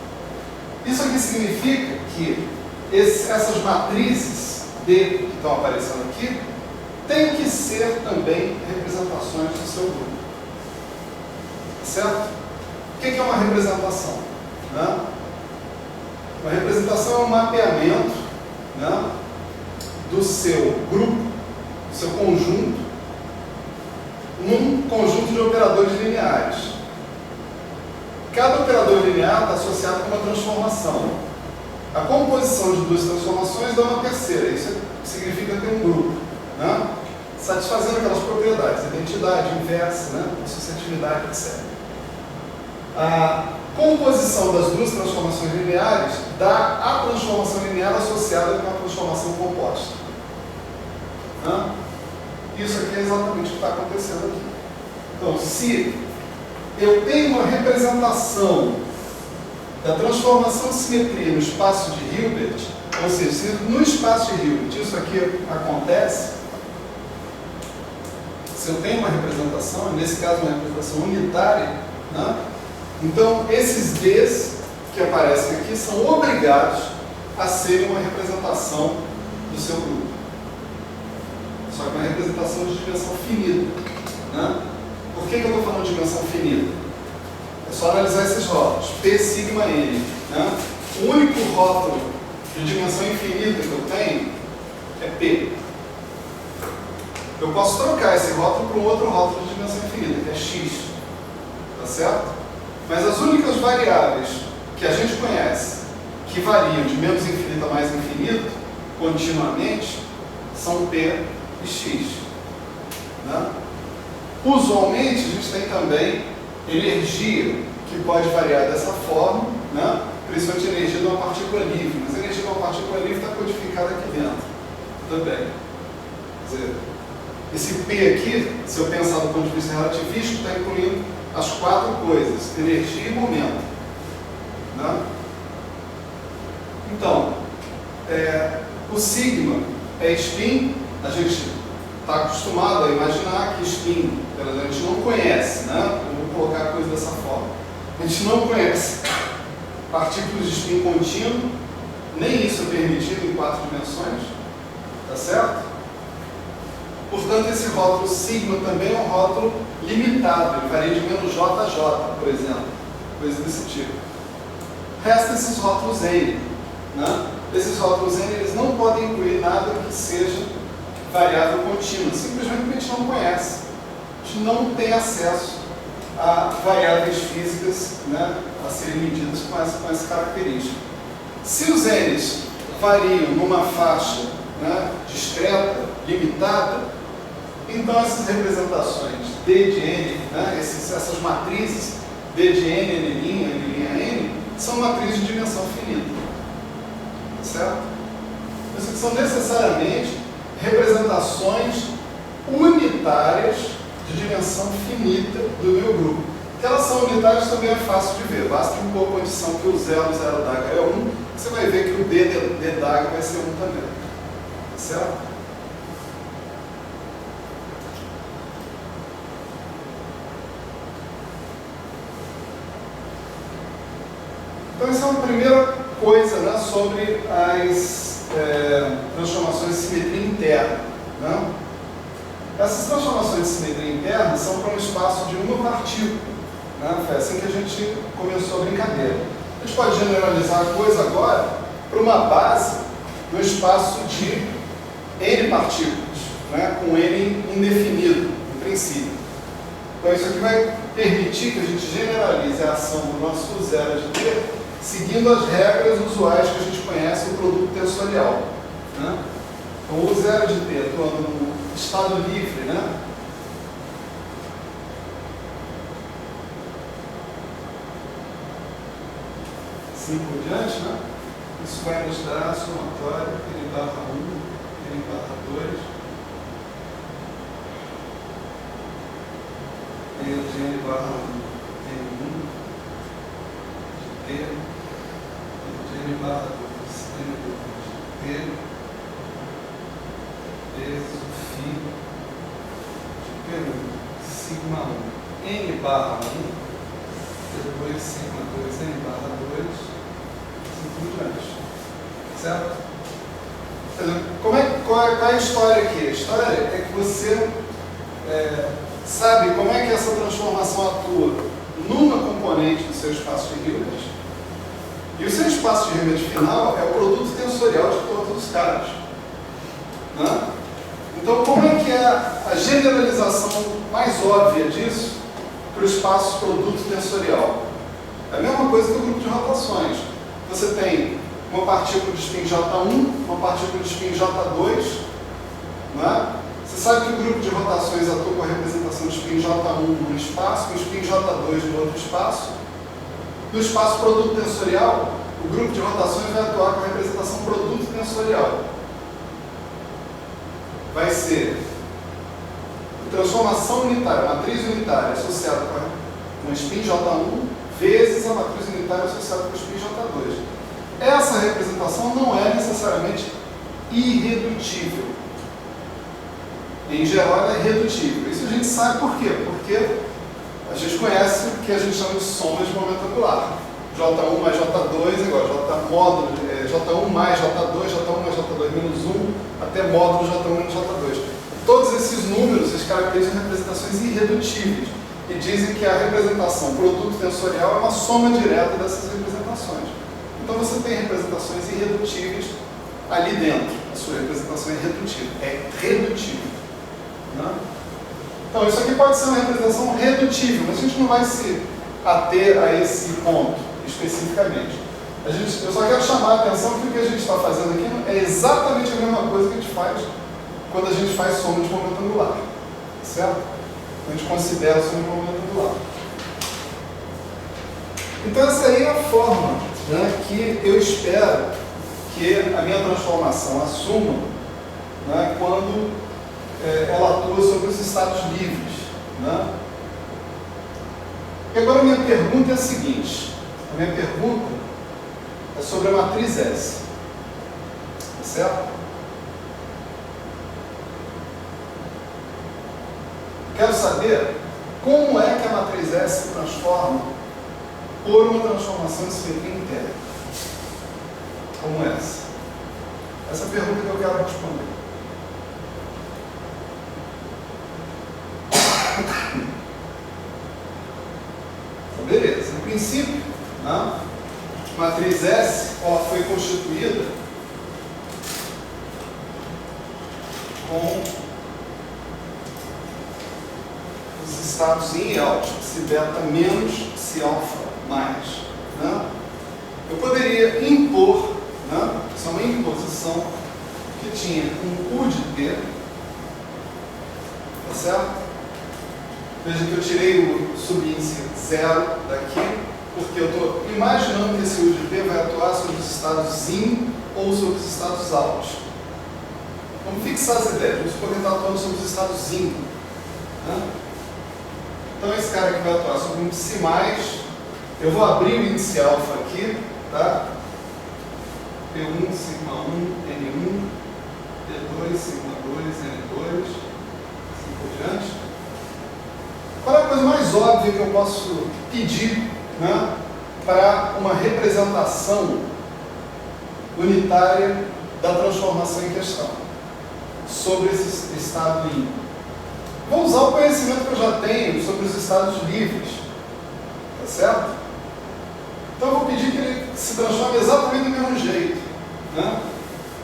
Isso aqui significa que essas matrizes D que estão aparecendo aqui têm que ser também representações do seu grupo. Certo? O que é uma representação? Né? Uma representação é um mapeamento, né, do seu grupo, do seu conjunto, num conjunto de operadores lineares. Cada operador linear está associado com uma transformação. A composição de duas transformações dá uma terceira. Isso significa ter um grupo, né, satisfazendo aquelas propriedades, identidade, inversa, né, associatividade, etc. A composição das duas transformações lineares dá a transformação linear associada com a transformação composta. Né? Isso aqui é exatamente o que está acontecendo aqui. Então, se eu tenho uma representação da transformação de simetria no espaço de Hilbert, ou seja, se no espaço de Hilbert isso aqui acontece, se eu tenho uma representação, nesse caso uma representação unitária, né? Então esses Ds que aparecem aqui são obrigados a serem uma representação do seu grupo. Só que uma representação de dimensão finita. Né? Por que eu estou falando de dimensão finita? É só analisar esses rótulos. P sigma N. Né? O único rótulo de dimensão infinita que eu tenho é P. Eu posso trocar esse rótulo para um outro rótulo de dimensão infinita, que é X. Tá certo? Mas as únicas variáveis que a gente conhece que variam de menos infinito a mais infinito continuamente são P e X. Né? Usualmente a gente tem também energia que pode variar dessa forma, né? Principalmente a energia de uma partícula livre, mas a energia de uma partícula livre está codificada aqui dentro também. Quer dizer, esse P aqui, se eu pensar do ponto de vista relativístico, está incluindo as quatro coisas: energia e momento. Né? Então, o sigma é spin. A gente está acostumado a imaginar que spin, a gente não conhece, né? Eu vou colocar a coisa dessa forma. A gente não conhece partículas de spin contínuo, nem isso é permitido em 4 dimensões, tá certo? Portanto, esse rótulo sigma também é um rótulo limitado, ele varia de menos j a j, por exemplo, coisa desse tipo. Resta esses rótulos N, né? Esses rótulos N, eles não podem incluir nada que seja variável contínua, simplesmente porque a gente não conhece. A gente não tem acesso a variáveis físicas, né, a serem medidas com essa característica. Se os N's variam numa faixa, né, discreta, limitada, então essas representações D de N, né, essas matrizes D de N, N', N', N, são matrizes de dimensão finita. Certo? Isso que são necessariamente representações unitárias de dimensão finita do meu grupo. Que elas são unitárias também é fácil de ver. Basta impor a condição que o 0 da H é 1, você vai ver que o D da H vai ser 1 também. Certo? Então, essa é uma primeira coisa, né, sobre as transformações de simetria interna. Né? Essas transformações de simetria interna são para um espaço de uma partícula. Né? Foi assim que a gente começou a brincadeira. A gente pode generalizar a coisa agora para uma base no espaço de N partículas, né? Com N indefinido, em princípio. Então, isso aqui vai permitir que a gente generalize a ação do nosso zero de T seguindo as regras usuais que a gente conhece do produto tensorial. Né? Então, o zero de T atuando no estado livre, né? Assim por diante, né? Isso vai nos dar a somatória N barra 1, N barra 2, N de N barra 1, N1, de T, N de N barra 2, N2 de T, vezes o φ de P1, sigma 1, N barra 1, depois sigma 2, N barra 2, assim por diante. Certo? Qual é a história aqui? A história é que você sabe como é que essa transformação atua numa componente do seu espaço de Hilbert. E o seu espaço de Hilbert final é o produto tensorial de todos os caras. Né? Então, como é que é a generalização mais óbvia disso para o espaço produto tensorial? É a mesma coisa que o grupo de rotações. Você tem uma partícula de spin J1, uma partícula de spin J2. Né? Você sabe que o grupo de rotações atua com a representação de spin J1 num espaço, com spin J2 no outro espaço. No espaço produto tensorial, o grupo de rotações vai atuar com a representação produto tensorial. Vai ser a transformação unitária, a matriz unitária associada com a spin J1 vezes a matriz unitária associada com a spin J2. Essa representação não é necessariamente irredutível. Em geral, ela é redutível. Isso a gente sabe por quê? Porque a gente conhece o que a gente chama de soma de momento angular. J1 mais J2 é igual a J1 mais J2, J1 mais J2 menos 1, até módulo J1 menos J2. Todos esses números, eles caracterizam representações irredutíveis e dizem que a representação produto tensorial é uma soma direta dessas representações. Então você tem representações irredutíveis ali dentro. A sua representação é irredutível, é redutível. Né? Então isso aqui pode ser uma representação redutível, mas a gente não vai se ater a esse ponto especificamente. Eu só quero chamar a atenção que o que a gente está fazendo aqui é exatamente a mesma coisa que a gente faz quando a gente faz soma de momento angular. Certo? A gente considera a soma de momento angular. Então essa aí é a forma, né, que eu espero que a minha transformação assuma, né, quando ela atua sobre os estados livres. Né? E agora a minha pergunta é a seguinte. A minha pergunta é sobre a matriz S. Certo? Quero saber como é que a matriz S se transforma por uma transformação de simetria interna. Como essa? Essa é a pergunta que eu quero responder. Então, beleza. Em princípio, né, matriz S ela foi constituída com os estados in e out, se beta menos, se alfa mais. Né? Eu poderia impor, né, isso é uma imposição que tinha um U de T, tá certo? Veja que eu tirei o subíndice 0 daqui, porque eu estou imaginando que esse U de T vai atuar sobre os estados in ou sobre os estados out. Vamos fixar as ideias. Vamos supor que ele está atuando sobre os estados IN. Né? Então, esse cara aqui vai atuar sobre um psi mais. Eu vou abrir o índice alfa aqui, tá? P1, sigma 1, N1, P2, sigma 2, N2, assim por diante. Qual é a coisa mais óbvia que eu posso pedir, né, para uma representação unitária da transformação em questão sobre esse estado I? Vou usar o conhecimento que eu já tenho sobre os estados livres, tá certo? Então eu vou pedir que ele se transforme exatamente do mesmo jeito, né?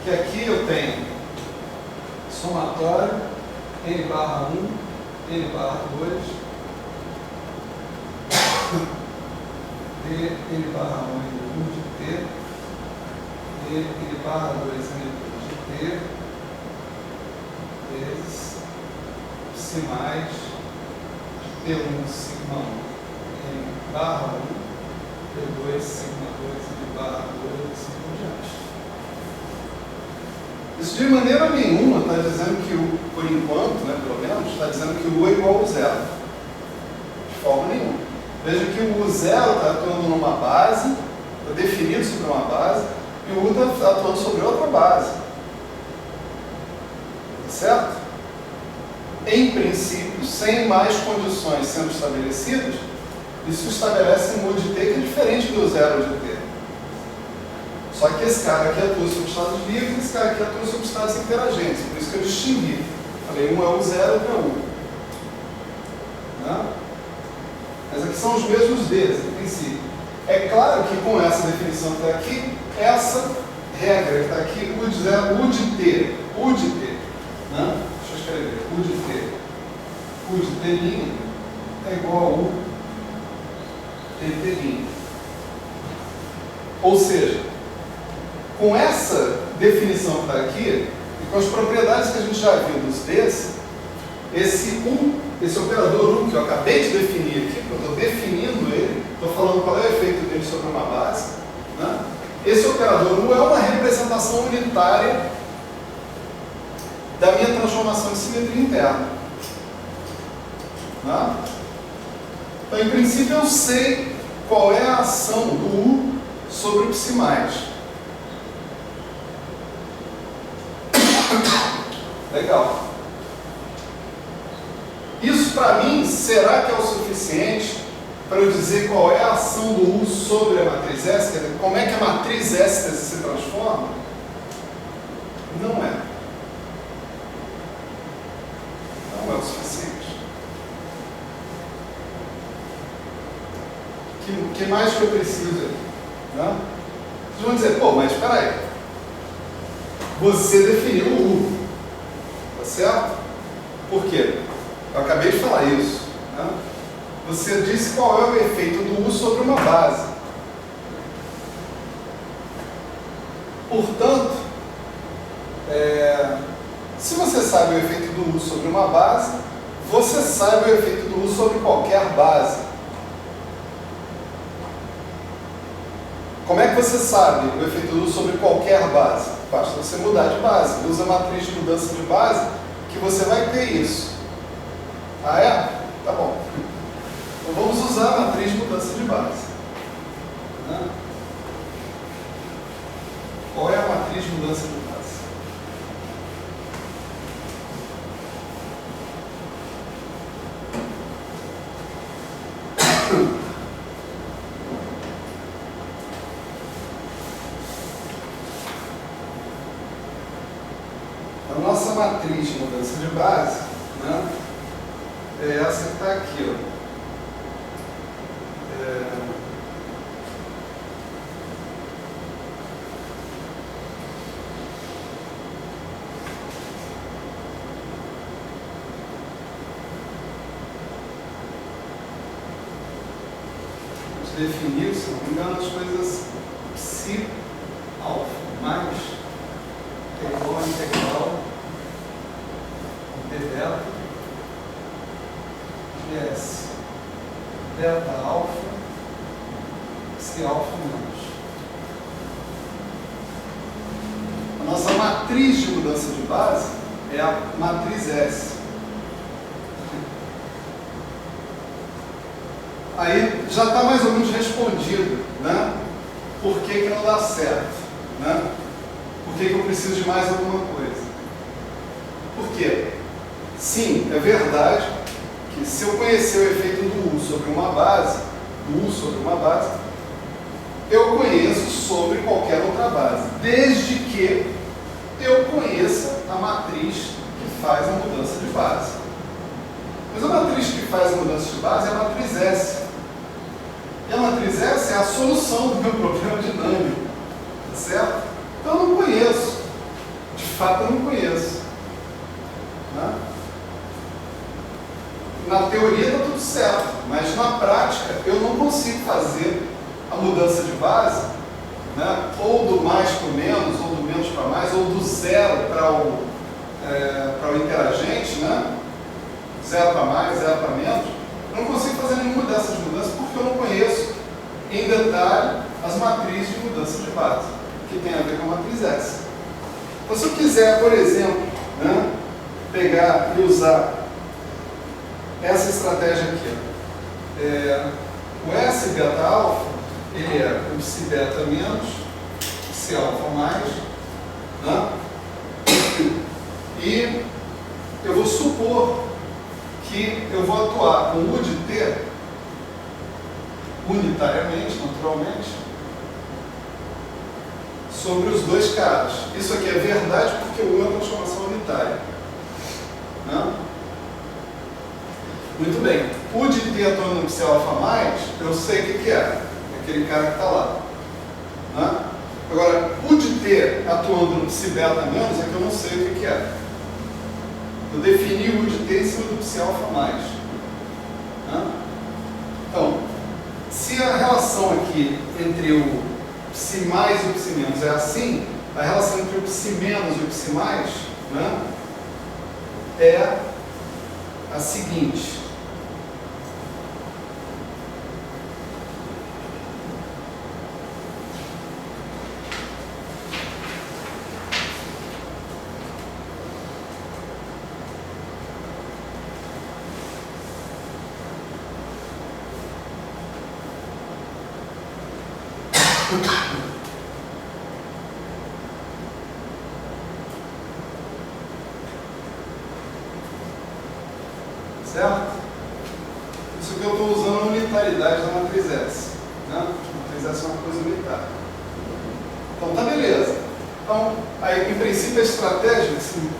Que aqui eu tenho somatório n barra 1, n barra 2, d n barra 1 n1 de t, d n barra 2 n2 de t, vezes psi mais p1 sigma 1 n barra 1, P2, sigma 2, n barra 2, assim por diante. Isso de maneira nenhuma está dizendo que por enquanto, né, pelo menos, está dizendo que o U é igual ao zero. De forma nenhuma. Veja que o U0 está atuando numa base, está definido sobre uma base, e o U está atuando sobre outra base. Tá certo? Em princípio, sem mais condições sendo estabelecidas, isso estabelece um U de T que é diferente do zero de T. Só que esse cara aqui atua sobre estados livres e esse cara aqui atua sobre estados interagentes. Por isso que eu distingui. Falei, um é o zero, outro é o 1. Né? Mas aqui são os mesmos deles, em princípio. É claro que com essa definição que está aqui, essa regra que está aqui, U de zero, U de T. Né? Deixa eu escrever. U de T. U de T' é igual a U T'. Ou seja, com essa definição que está aqui, e com as propriedades que a gente já viu dos desse, esse operador 1 que eu acabei de definir aqui, eu estou definindo ele, estou falando qual é o efeito dele sobre uma base, né? Esse operador 1 é uma representação unitária da minha transformação de simetria interna. Né? Então, em princípio, eu sei qual é a ação do U sobre o psi mais. Legal. Isso, para mim, será que é o suficiente para eu dizer qual é a ação do U sobre a matriz S? Quer dizer, como é que a matriz S se transforma? Não é. Não é o suficiente. O que mais que eu preciso aqui? Né? Vocês vão dizer, pô, mas espera aí. Você definiu o U, tá certo? Por quê? Eu acabei de falar isso. Né? Você disse qual é o efeito do U sobre uma base. Portanto, se você sabe o efeito do U sobre uma base, você sabe o efeito do U sobre qualquer base. Como é que você sabe o efeito do U sobre qualquer base? Basta você mudar de base. Usa a matriz de mudança de base que você vai ter isso. Ah, é? Tá bom. Então vamos usar a matriz de mudança de base. Né? Qual é a matriz de mudança de base? A nossa matriz de mudança de base, né, é essa que está aqui. Ó. Definiu, se não me engano, as coisas assim. Psi alfa mais é igual a integral d delta de S delta alfa psi alfa menos. A nossa matriz matriz de mudança de base é a matriz S. Aí já está mais ou menos respondido, né? Por que não dá certo, né? Por que eu preciso de mais alguma coisa? Por quê? Sim, é verdade que se eu conhecer o efeito do U sobre uma base, eu conheço sobre qualquer outra base, desde que eu conheça a matriz que faz a mudança de base. Mas a matriz que faz a mudança de base é a matriz S. E a matriz S é a solução do meu problema dinâmico, tá certo? Então eu não conheço, de fato eu não conheço, né? Na teoria está tudo certo, mas na prática eu não consigo fazer a mudança de base, né? Ou do mais para o menos, ou do menos para mais, ou do zero para o interagente, né? Zero para mais, zero para menos. Eu não consigo fazer nenhuma dessas mudanças porque eu não conheço em detalhe as matrizes de mudança de base, que tem a ver com a matriz S. Então, se eu quiser, por exemplo, né, pegar e usar essa estratégia aqui, o S beta alfa, ele é o psi beta menos, psi alfa mais, né? E eu vou supor que eu vou atuar com U de T unitariamente, naturalmente, sobre os dois caras. Isso aqui é verdade porque o U é uma transformação unitária, né? Muito bem. U de T atuando no psi alfa mais, eu sei o que é. Aquele cara que está lá, né? Agora, U de T atuando no psi beta menos é que eu não sei o que é. Eu defini o U de T em cima do psi alfa mais, né? Então, se a relação aqui entre o psi mais e o psi menos é assim, a relação entre o psi menos e o psi mais, né, é a seguinte. Certo? Isso que eu estou usando a unitaridade da matriz S, né? A matriz S é uma coisa unitária. Então, tá beleza. Então, aí, em princípio, a estratégia,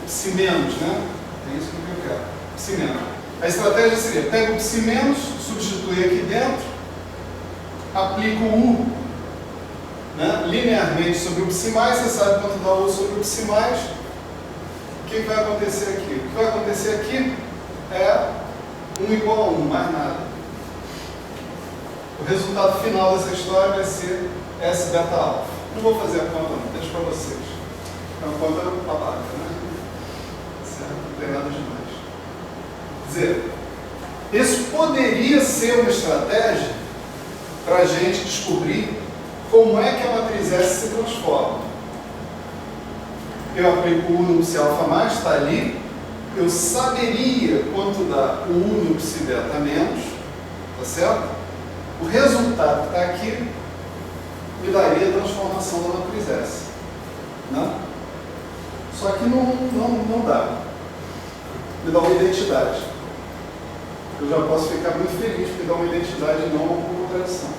psi menos, né? É isso que eu quero. Psi menos. A estratégia seria, pega o psi menos, substitui aqui dentro, aplica o U, né, linearmente sobre o psi mais, você sabe quanto dá U sobre o psi mais. O que vai acontecer aqui? O que vai acontecer aqui é 1 igual a 1, mais nada. O resultado final dessa história vai ser S beta alfa. Não vou fazer a conta não, deixo para vocês. É uma conta babaca, né? Certo? Não tem nada demais. Quer dizer, isso poderia ser uma estratégia para a gente descobrir como é que a matriz S se transforma. Eu aplico o U no psi alfa mais, está ali. Eu saberia quanto dá o U no psi beta menos, tá certo? O resultado que está aqui me daria a transformação da matriz S, né? Só que não dá. Me dá uma identidade. Eu já posso ficar muito feliz porque dá uma identidade e não uma contradição.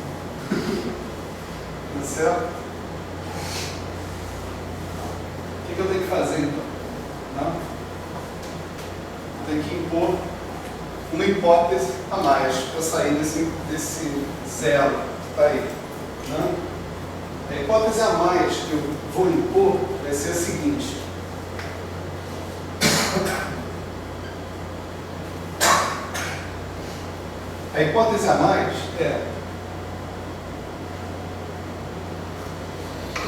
Tá certo? O que eu tenho que fazer então? Né? Tem que impor uma hipótese a mais para sair desse zero que está aí, né? A hipótese a mais que eu vou impor vai ser a seguinte. A hipótese a mais é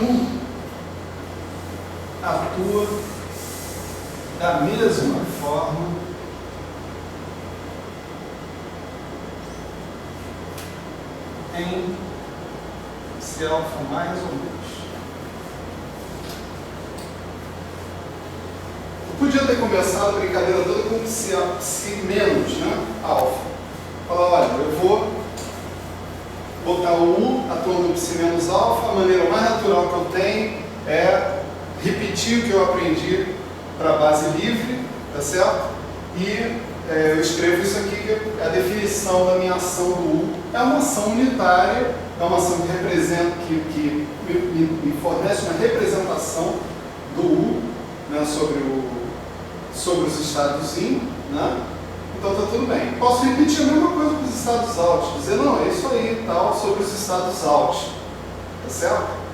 U atua da mesma forma em psi alfa mais ou menos. ter começado a brincadeira toda com psi menos, né? Alfa. Falar, olha, eu vou botar o U atuando no psi menos alfa, a maneira mais natural que eu tenho é repetir o que eu aprendi para a base livre, tá certo? E eu escrevo isso aqui, que é a definição da minha ação do U. É uma ação unitária, é uma ação que representa, que me fornece uma representação do U, né, sobre os estados in, né? Então está tudo bem. Posso repetir a mesma coisa para os estados out, dizer, não, é isso aí, tal, sobre os estados out, tá certo?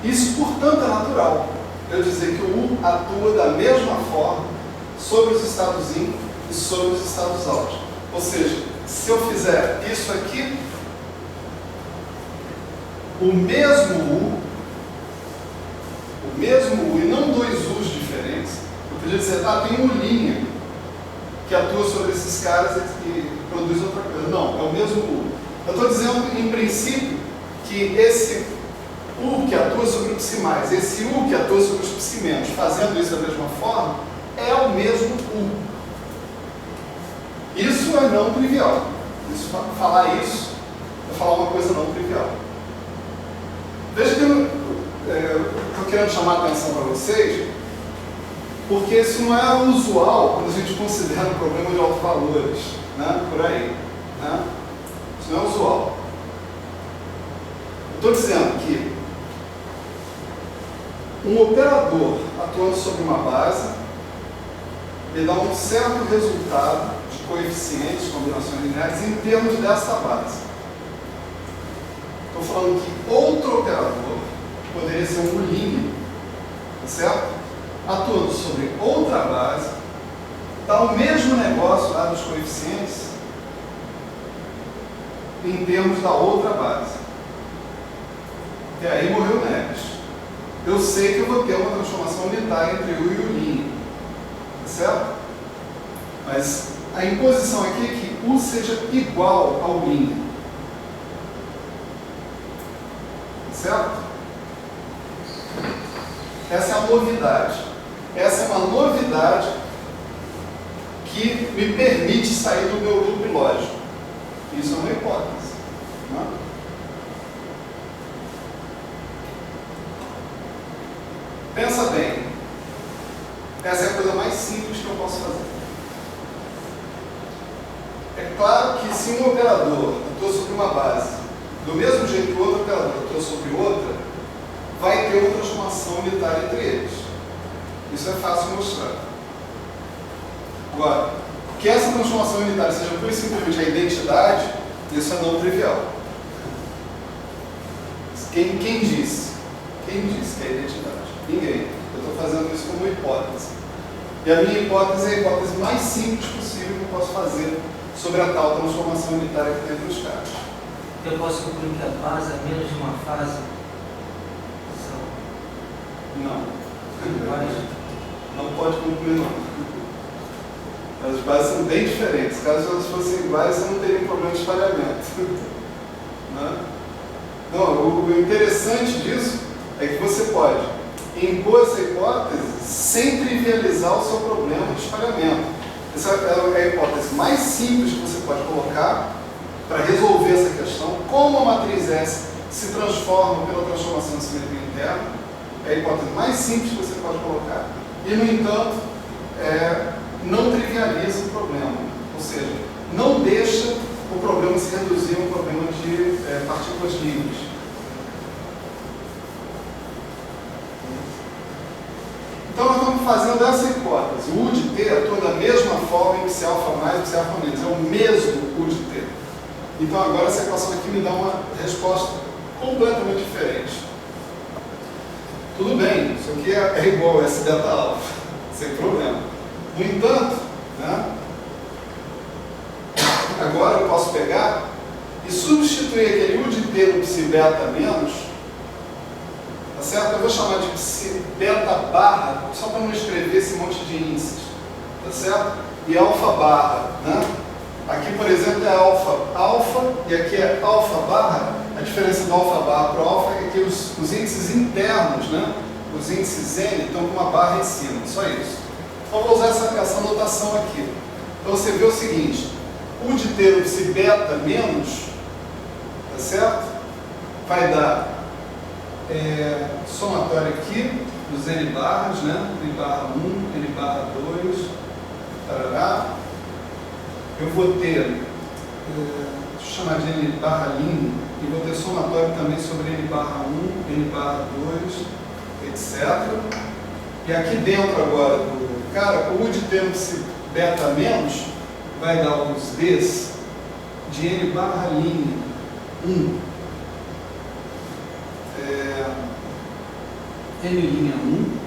Isso, portanto, é natural. Eu dizer que o U atua da mesma forma sobre os estados in e sobre os estados out. Ou seja, se eu fizer isso aqui, o mesmo U e não dois U's diferentes, eu podia dizer, tem uma linha que atua sobre esses caras e produz outra coisa. Não, é o mesmo U. Eu estou dizendo, em princípio, que esse U que atua sobre o psi mais, esse U que atua sobre os psi menos, fazendo isso da mesma forma, é o mesmo U. Isso é não trivial. Falar isso é falar uma coisa não trivial. Veja que eu estou querendo chamar a atenção para vocês, porque isso não é usual quando a gente considera um problema de autovalores, né? Por aí. Né? Isso não é usual. Eu estou dizendo que um operador atuando sobre uma base, ele dá um certo resultado de coeficientes, combinações lineares, em termos dessa base. Estou falando que outro operador poderia ser um linear, tá certo? Atuando sobre outra base, dá o mesmo negócio lá dos coeficientes em termos da outra base. E aí morreu o Neves. Eu sei que eu vou ter uma transformação unitária entre U e o linear, tá certo? Mas a imposição aqui é que U seja igual ao linear, tá certo? Essa é a novidade. Essa é uma novidade que me permite sair do meu loop lógico. Isso é uma hipótese. Né? Pensa bem. Essa é a coisa mais simples que eu posso fazer. É claro que se um operador atua sobre uma base, do mesmo jeito que o outro operador atua sobre outra, vai ter uma transformação unitária entre eles. Isso é fácil mostrar. Agora, que essa transformação unitária seja pura e simplesmente a identidade, isso é não trivial. Quem disse? Quem disse que é a identidade? Ninguém. Eu estou fazendo isso como hipótese. E a minha hipótese é a hipótese mais simples possível que eu posso fazer sobre a tal transformação unitária que tem entre os caras. Eu posso concluir que a base é menos de uma fase? Não. Não pode concluir, não. As bases são bem diferentes. Caso elas fossem iguais, você não teria um problema de espalhamento. Né? Não, o interessante disso é que você pode impor essa hipótese sem trivializar o seu problema de espalhamento. Essa é a hipótese mais simples que você pode colocar para resolver essa questão. Como a matriz S se transforma pela transformação de simetria interna, é a hipótese mais simples que você pode colocar. E, no entanto, não trivializa o problema. Ou seja, não deixa o problema se reduzir a um problema de partículas livres. Então, nós estamos fazendo essa hipótese. O U de T atua da mesma forma em psi alfa mais e psi alfa menos. É o mesmo U de T. Então, agora essa equação aqui me dá uma resposta completamente diferente. Tudo bem, isso aqui é igual a S beta alfa, sem problema. No entanto, né, agora eu posso pegar e substituir aquele U de T no psi beta menos, tá certo? Eu vou chamar de psi beta barra, só para não escrever esse monte de índices, tá certo? E alfa barra, né? Aqui, por exemplo, é alfa e aqui é alfa barra, a diferença do alfa barra para o alfa é que os índices internos, né, os índices N, estão com uma barra em cima, só isso. Então vou usar essa notação aqui. Então você vê o seguinte, o de tênopse beta menos, tá certo? Vai dar somatório aqui dos N barras, né? N barra 1, N barra 2, tarará. Eu vou ter, deixa eu chamar de N barra linha, e vou ter somatório também sobre N barra 1, N barra 2, etc. E aqui dentro agora do cara, o de tênopse beta menos vai dar os Ds de N barra linha 1. N linha 1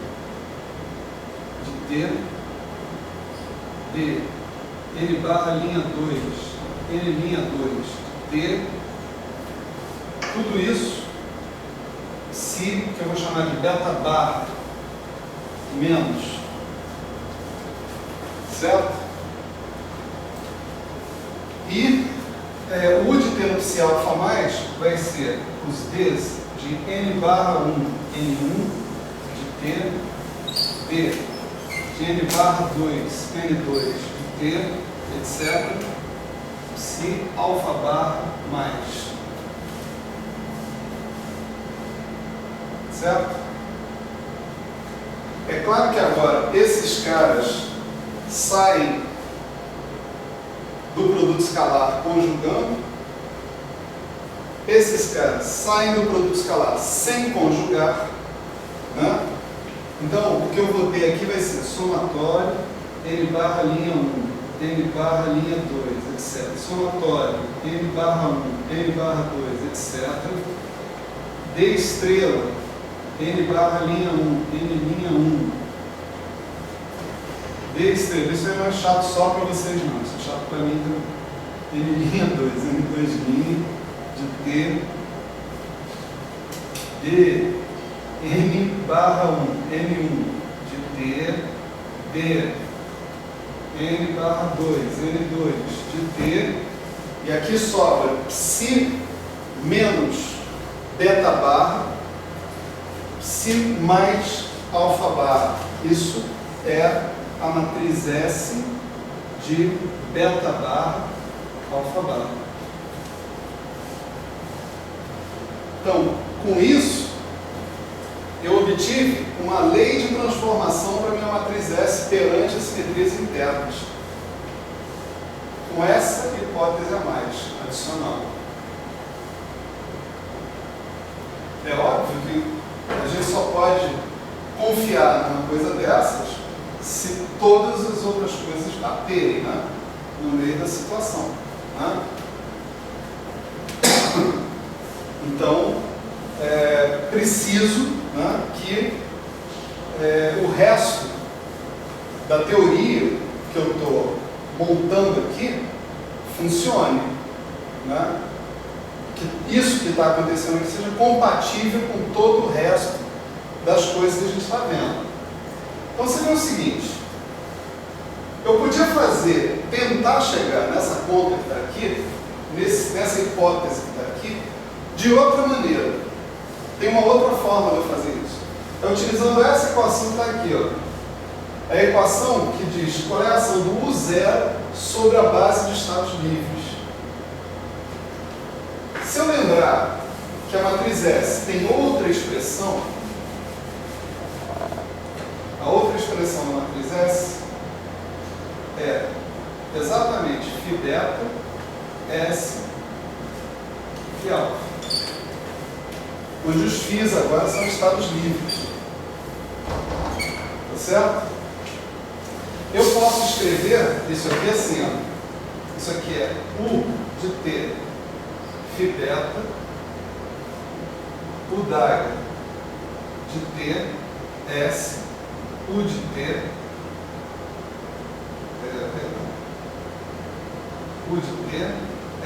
de T, D, N barra linha 2, N linha 2 de T, tudo isso se, que eu vou chamar de beta barra menos, certo? E o de tênopse alfa mais vai ser os Ds de N barra 1, N1 de T, D de N barra 2, N2 de T, etc. Se alfa barra mais. Certo? É claro que agora esses caras saem do produto escalar conjugando, esses caras saem do produto escalar sem conjugar, né? Então, o que eu vou ter aqui vai ser somatório, N barra linha 1, N barra linha 2, etc. Somatório, N barra 1, N barra 2, etc. D estrela, N barra linha 1, N linha 1. D estrela, isso é mais chato só para vocês não, isso é chato para mim também. N linha 2, N2 linha, de T, D, N barra 1, N1 de T, D, N barra 2, N2 de T, e aqui sobra psi menos beta barra, psi mais alfa barra. Isso é a matriz S de beta barra, alfa barra. Então, com isso, eu obtive uma lei de transformação para minha matriz S perante as simetrias internas. Com essa hipótese a mais, adicional. É óbvio que a gente só pode confiar numa coisa dessas se todas as outras coisas baterem, né, no meio da situação. Né? Então, preciso, né, que o resto da teoria que eu estou montando aqui funcione. Né? Que isso que está acontecendo aqui seja compatível com todo o resto das coisas que a gente está vendo. Então, você vê o seguinte, eu podia tentar chegar nessa conta que está aqui, nessa hipótese que está aqui, de outra maneira. Tem uma outra forma de eu fazer isso. É utilizando essa equação que está aqui, ó. É a equação que diz qual é a ação do U0 sobre a base de estados livres. Se eu lembrar que a matriz S tem outra expressão, a outra expressão da matriz S é exatamente φ beta S φ alfa, onde os φs agora são estados livres. Tá certo? Eu posso escrever isso aqui assim, ó. Isso aqui é U de T φ beta, U d'H de T S, U de T, U de T,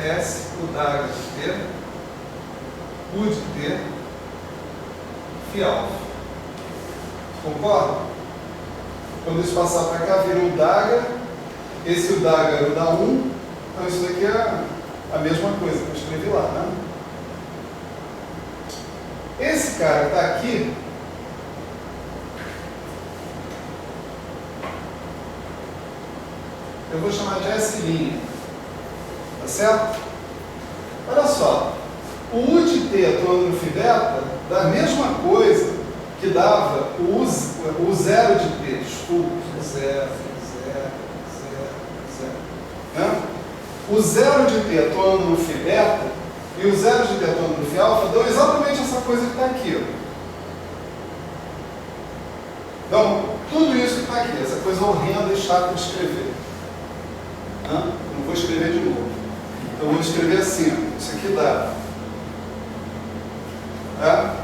S, U d'H de T, U de T, φ alfa. Concorda? Quando isso passar para cá, vira U d'H, esse U d'H é o da 1, então isso daqui é a mesma coisa que eu escrevi lá, né? cara que está aqui, eu vou chamar de S', tá certo? Olha só, o U de T atuando no φ dá a mesma coisa que dava o zero de T, desculpa, zero, né? O zero de T atuando no φ e o zero de T atuando no φ dão exatamente essa coisa que está aqui, ó. Então, tudo isso que está aqui, essa coisa horrenda e chata de escrever. Não vou escrever de novo. Eu vou escrever assim, ó. Isso aqui dá. Tá?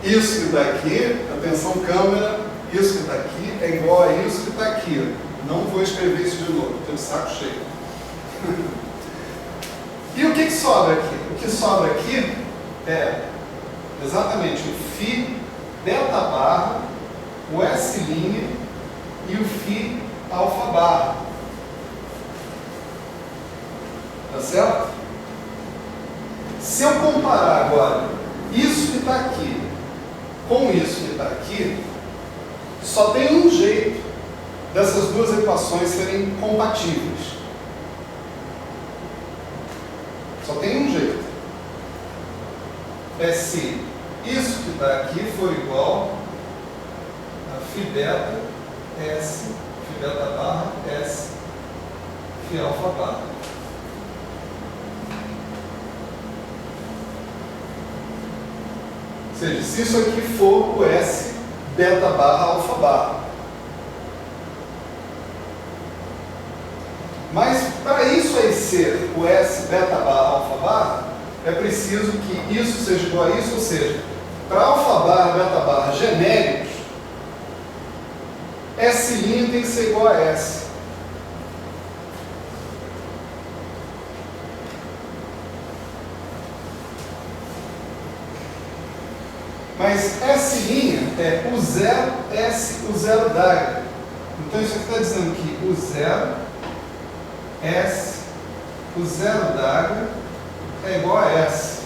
Isso que está aqui, atenção câmera, isso que está aqui é igual a isso que está aqui. Não vou escrever isso de novo, estou de saco cheio. E o que sobra aqui? O que sobra aqui é exatamente o φ beta barra, o S' e o φ alfa barra. Tá certo? Se eu comparar agora isso que está aqui com isso que está aqui, só tem um jeito dessas duas equações serem compatíveis. Só tem um jeito. É se isso que está aqui for igual a φ beta S, φ beta barra S, φ alfa barra. Ou seja, se isso aqui for o S beta barra alfa barra. Mas para isso aí ser o S beta barra alfa barra, é preciso que isso seja igual a isso, ou seja, para alfa barra beta barra genéricos, S' tem que ser igual a S. Mas S' é o zero, S, o zero d'área. Então isso aqui está dizendo que o zero, S, o zero d'área é igual a S.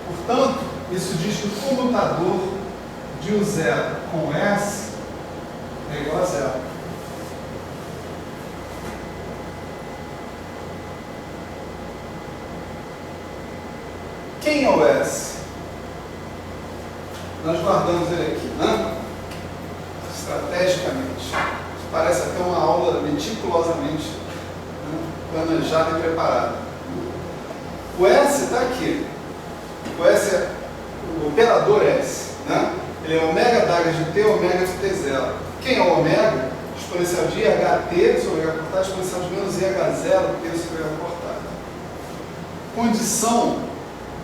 Portanto, isso diz que o comutador de U zero com S é igual a zero. Quem é o S? Nós guardamos ele aqui, né? Estrategicamente. Isso parece até uma aula meticulosamente, né, planejada e preparada. O S está aqui. O S é o operador S, né? Ele é ômega d'área de T, ômega de T0. Quem é o ômega? Exponencial de IHT sobre IH cortado, exponencial de menos IH0 T sobre IH cortado. Condição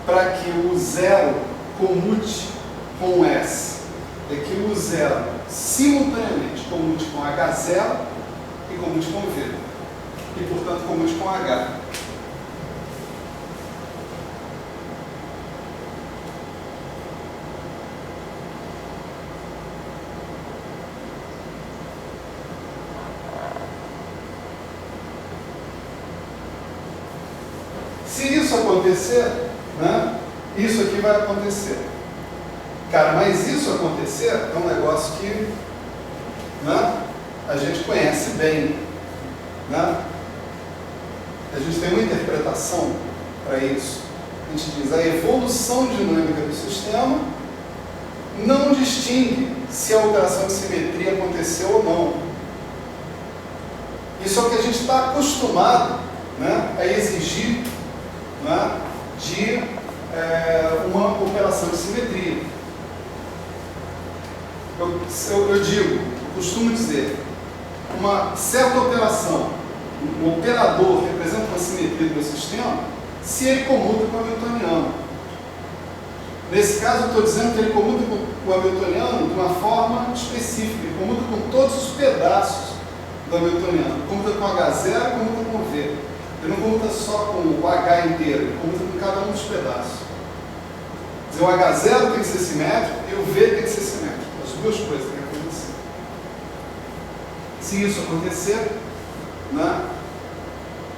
para que o zero comute com o S é que o zero simultaneamente comute com H0 e comute com V. E, portanto, comute com H. Se isso acontecer, né, isso aqui vai acontecer. Cara, mas isso acontecer é um negócio que, né, a gente conhece bem. Né? A gente tem uma interpretação para isso. A gente diz, a evolução dinâmica do sistema não distingue se a operação de simetria aconteceu ou não. Isso é o que a gente está acostumado, né, a exigir, né, de uma operação de simetria. Eu digo, eu costumo dizer, uma certa operação, o operador representa uma simetria do meu sistema se ele comuta com o hamiltoniano. Nesse caso, eu estou dizendo que ele comuta com o hamiltoniano de uma forma específica, ele comuta com todos os pedaços do hamiltoniano, comuta com H0 e comuta com V. Ele não comuta só com o H inteiro, ele comuta com cada um dos pedaços. Quer dizer, o H0 tem que ser simétrico e o V tem que ser simétrico. As duas coisas têm que acontecer. Se isso acontecer, né,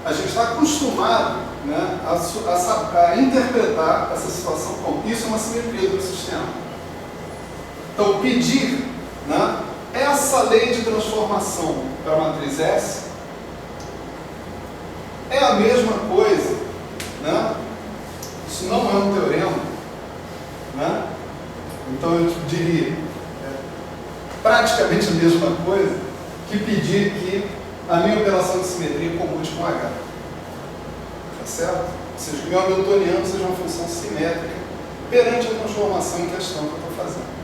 a gente está acostumado né, a interpretar essa situação como isso é uma simetria do sistema. Então, pedir, né, essa lei de transformação para a matriz S é a mesma coisa, né? Isso não é um teorema, né? Então eu diria, praticamente a mesma coisa que pedir que a minha operação de simetria comute com H. Tá certo? Ou seja, que o meu hamiltoniano seja uma função simétrica perante a transformação em questão que eu estou fazendo.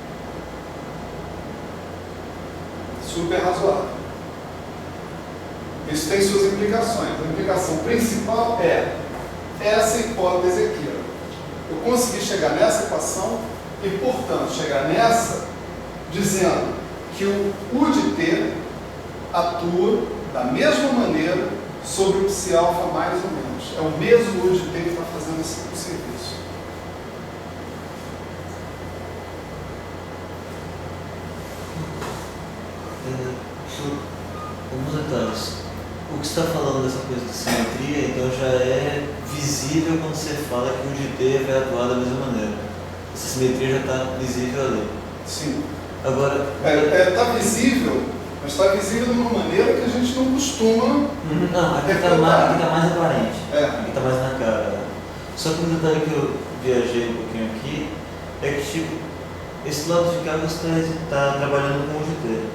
Super razoável. Isso tem suas implicações. A implicação principal é essa hipótese aqui. Ó. Eu consegui chegar nessa equação e, portanto, chegar nessa dizendo que o U de T atua da mesma maneira sobre o psi alfa mais ou menos. É o mesmo U de T que está fazendo esse serviço. Alguns detalhes. O que você está falando dessa coisa de simetria, então já é visível quando você fala que o de T vai atuar da mesma maneira. Essa simetria já está visível ali. Sim. Agora... Está visível, mas está visível de uma maneira que a gente não costuma... Não, aqui está mais aparente. Aqui está mais na cara. Só que um detalhe que eu viajei um pouquinho aqui é que, tipo, esse lado de cá você está trabalhando com o de T.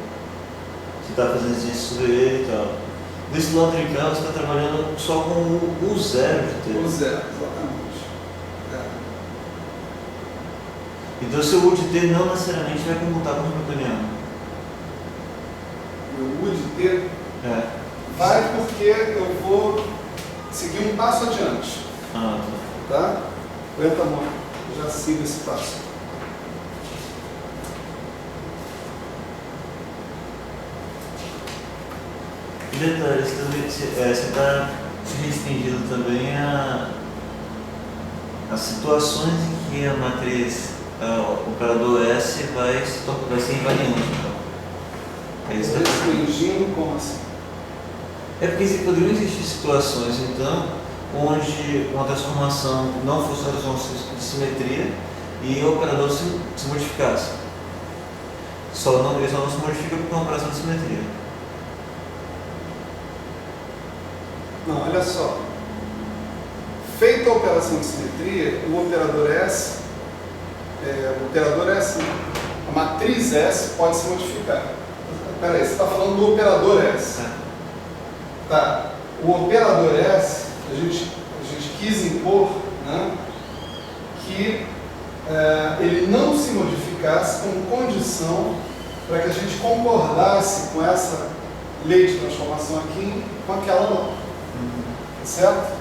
Você está fazendo exercício sobre ele e tal. Desse lado de cá você está trabalhando só com o zero de T. O zero, exatamente. Então seu U de T não necessariamente vai comutar com o hamiltoniano. O U de T vai porque eu vou seguir um passo adiante. Tá? Aguenta a mão, eu já sigo esse passo. E detalhe, você está se restringindo também a situações em que a matriz, o operador S vai ser invariante. Então. Restringindo como assim? É porque poderiam existir situações, então, onde uma transformação não fosse uma transformação de simetria e o operador se modificasse. Ele só não se modifica porque é uma operação de simetria. Não, olha só. Feita a operação de simetria, o operador S, a matriz S pode se modificar. Espera aí, você está falando do operador S. Tá. O operador S, a gente quis impor, né, que ele não se modificasse como condição para que a gente concordasse com essa lei de transformação aqui, com aquela não. Certo?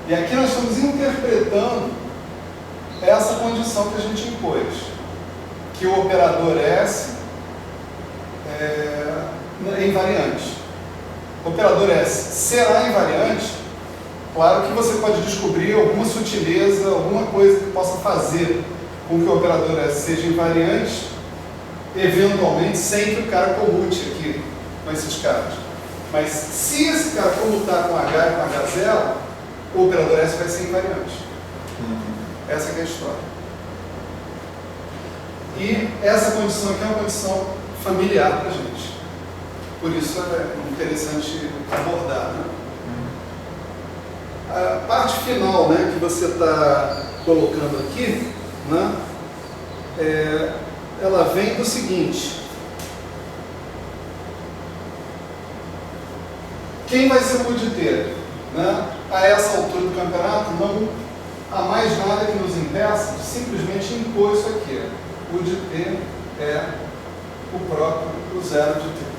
E aqui nós estamos interpretando essa condição que a gente impôs, que o operador S é invariante. O operador S será invariante? Claro que você pode descobrir alguma sutileza, alguma coisa que possa fazer com que o operador S seja invariante, eventualmente, sem que o cara comute aqui com esses caras. Mas se esse cara comutar com H e com H0, o operador S vai ser invariante. Essa que é a história. E essa condição aqui é uma condição familiar para a gente. Por isso é interessante abordar. Né? A parte final, né, que você está colocando aqui, né, ela vem do seguinte: quem vai ser o U de T? Né? A essa altura do campeonato, não há mais nada que nos impeça de simplesmente impor isso aqui. O U de T é o próprio zero de T.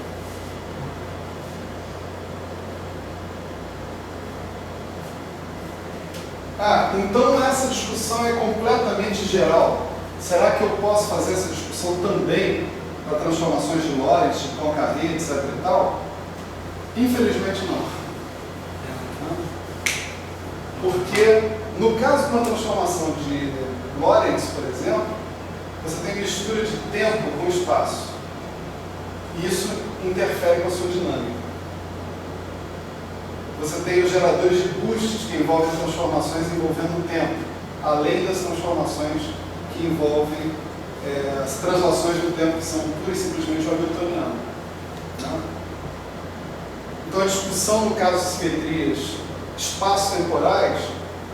Então essa discussão é completamente geral. Será que eu posso fazer essa discussão também para transformações de Lorentz, de Poincaré, etc. e tal? Infelizmente não. Porque no caso de uma transformação de Lorentz, por exemplo, você tem mistura de tempo com espaço. E isso interfere com a sua dinâmica. Você tem os geradores de boosts que envolvem transformações envolvendo o tempo, além das transformações que envolvem as translações do tempo, que são pura e simplesmente hamiltonianas. Né? Então a discussão no caso de simetrias espaço-temporais,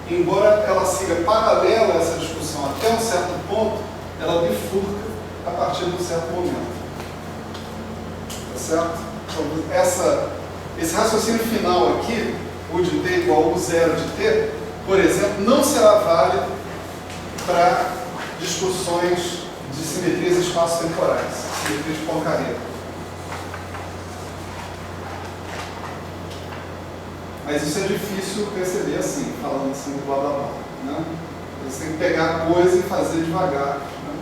embora ela siga paralela a essa discussão até um certo ponto, ela bifurca a partir de um certo momento. Tá certo? Então, esse raciocínio final aqui, U de t igual a U0 de t, por exemplo, não será válido para discussões de simetrias espaço-temporais, simetrias de Poincaré. Mas isso é difícil perceber assim, falando assim, blá blá blá. Né? Você tem que pegar a coisa e fazer devagar, né?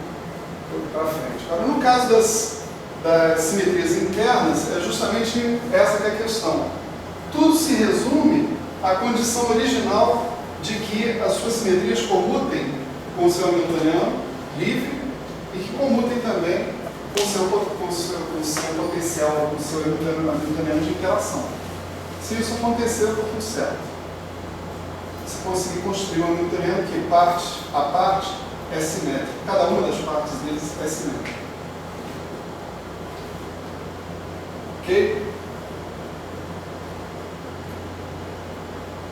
Para frente. Agora, no caso das simetrias internas, é justamente essa que é a questão. Tudo se resume à condição original de que as suas simetrias comutem com o seu hamiltoniano livre e que comutem também com o seu potencial, com o seu hamiltoniano de interação. Se isso acontecer, está tudo certo. Você conseguir construir um hamiltoniano que parte a parte é simétrico. Cada uma das partes deles é simétrica. Ok?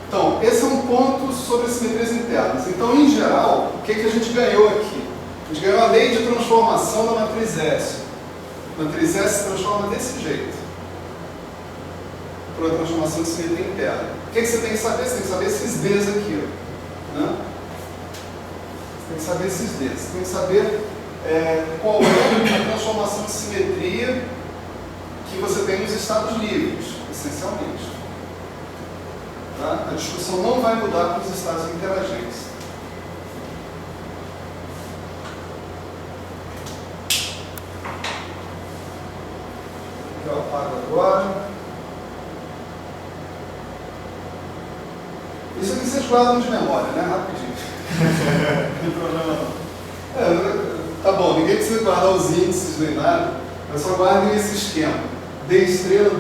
Então, esse é um ponto sobre as simetrias internas. Então, em geral, o que a gente ganhou aqui? A gente ganhou a lei de transformação da matriz S. A matriz S se transforma desse jeito, por uma transformação de simetria interna. O que você tem que saber? Você tem que saber esses Ds aqui. Ó, né? Você tem que saber esses Ds. Você tem que saber qual é a transformação de simetria que você tem nos estados livres, essencialmente. Tá? A discussão não vai mudar para os estados interagentes. Eu apago agora. Isso aqui vocês guardam de memória, né? Rapidinho. Não tem problema não. Tá bom, ninguém precisa guardar os índices nem nada. Mas só guardem esse esquema. D estrela,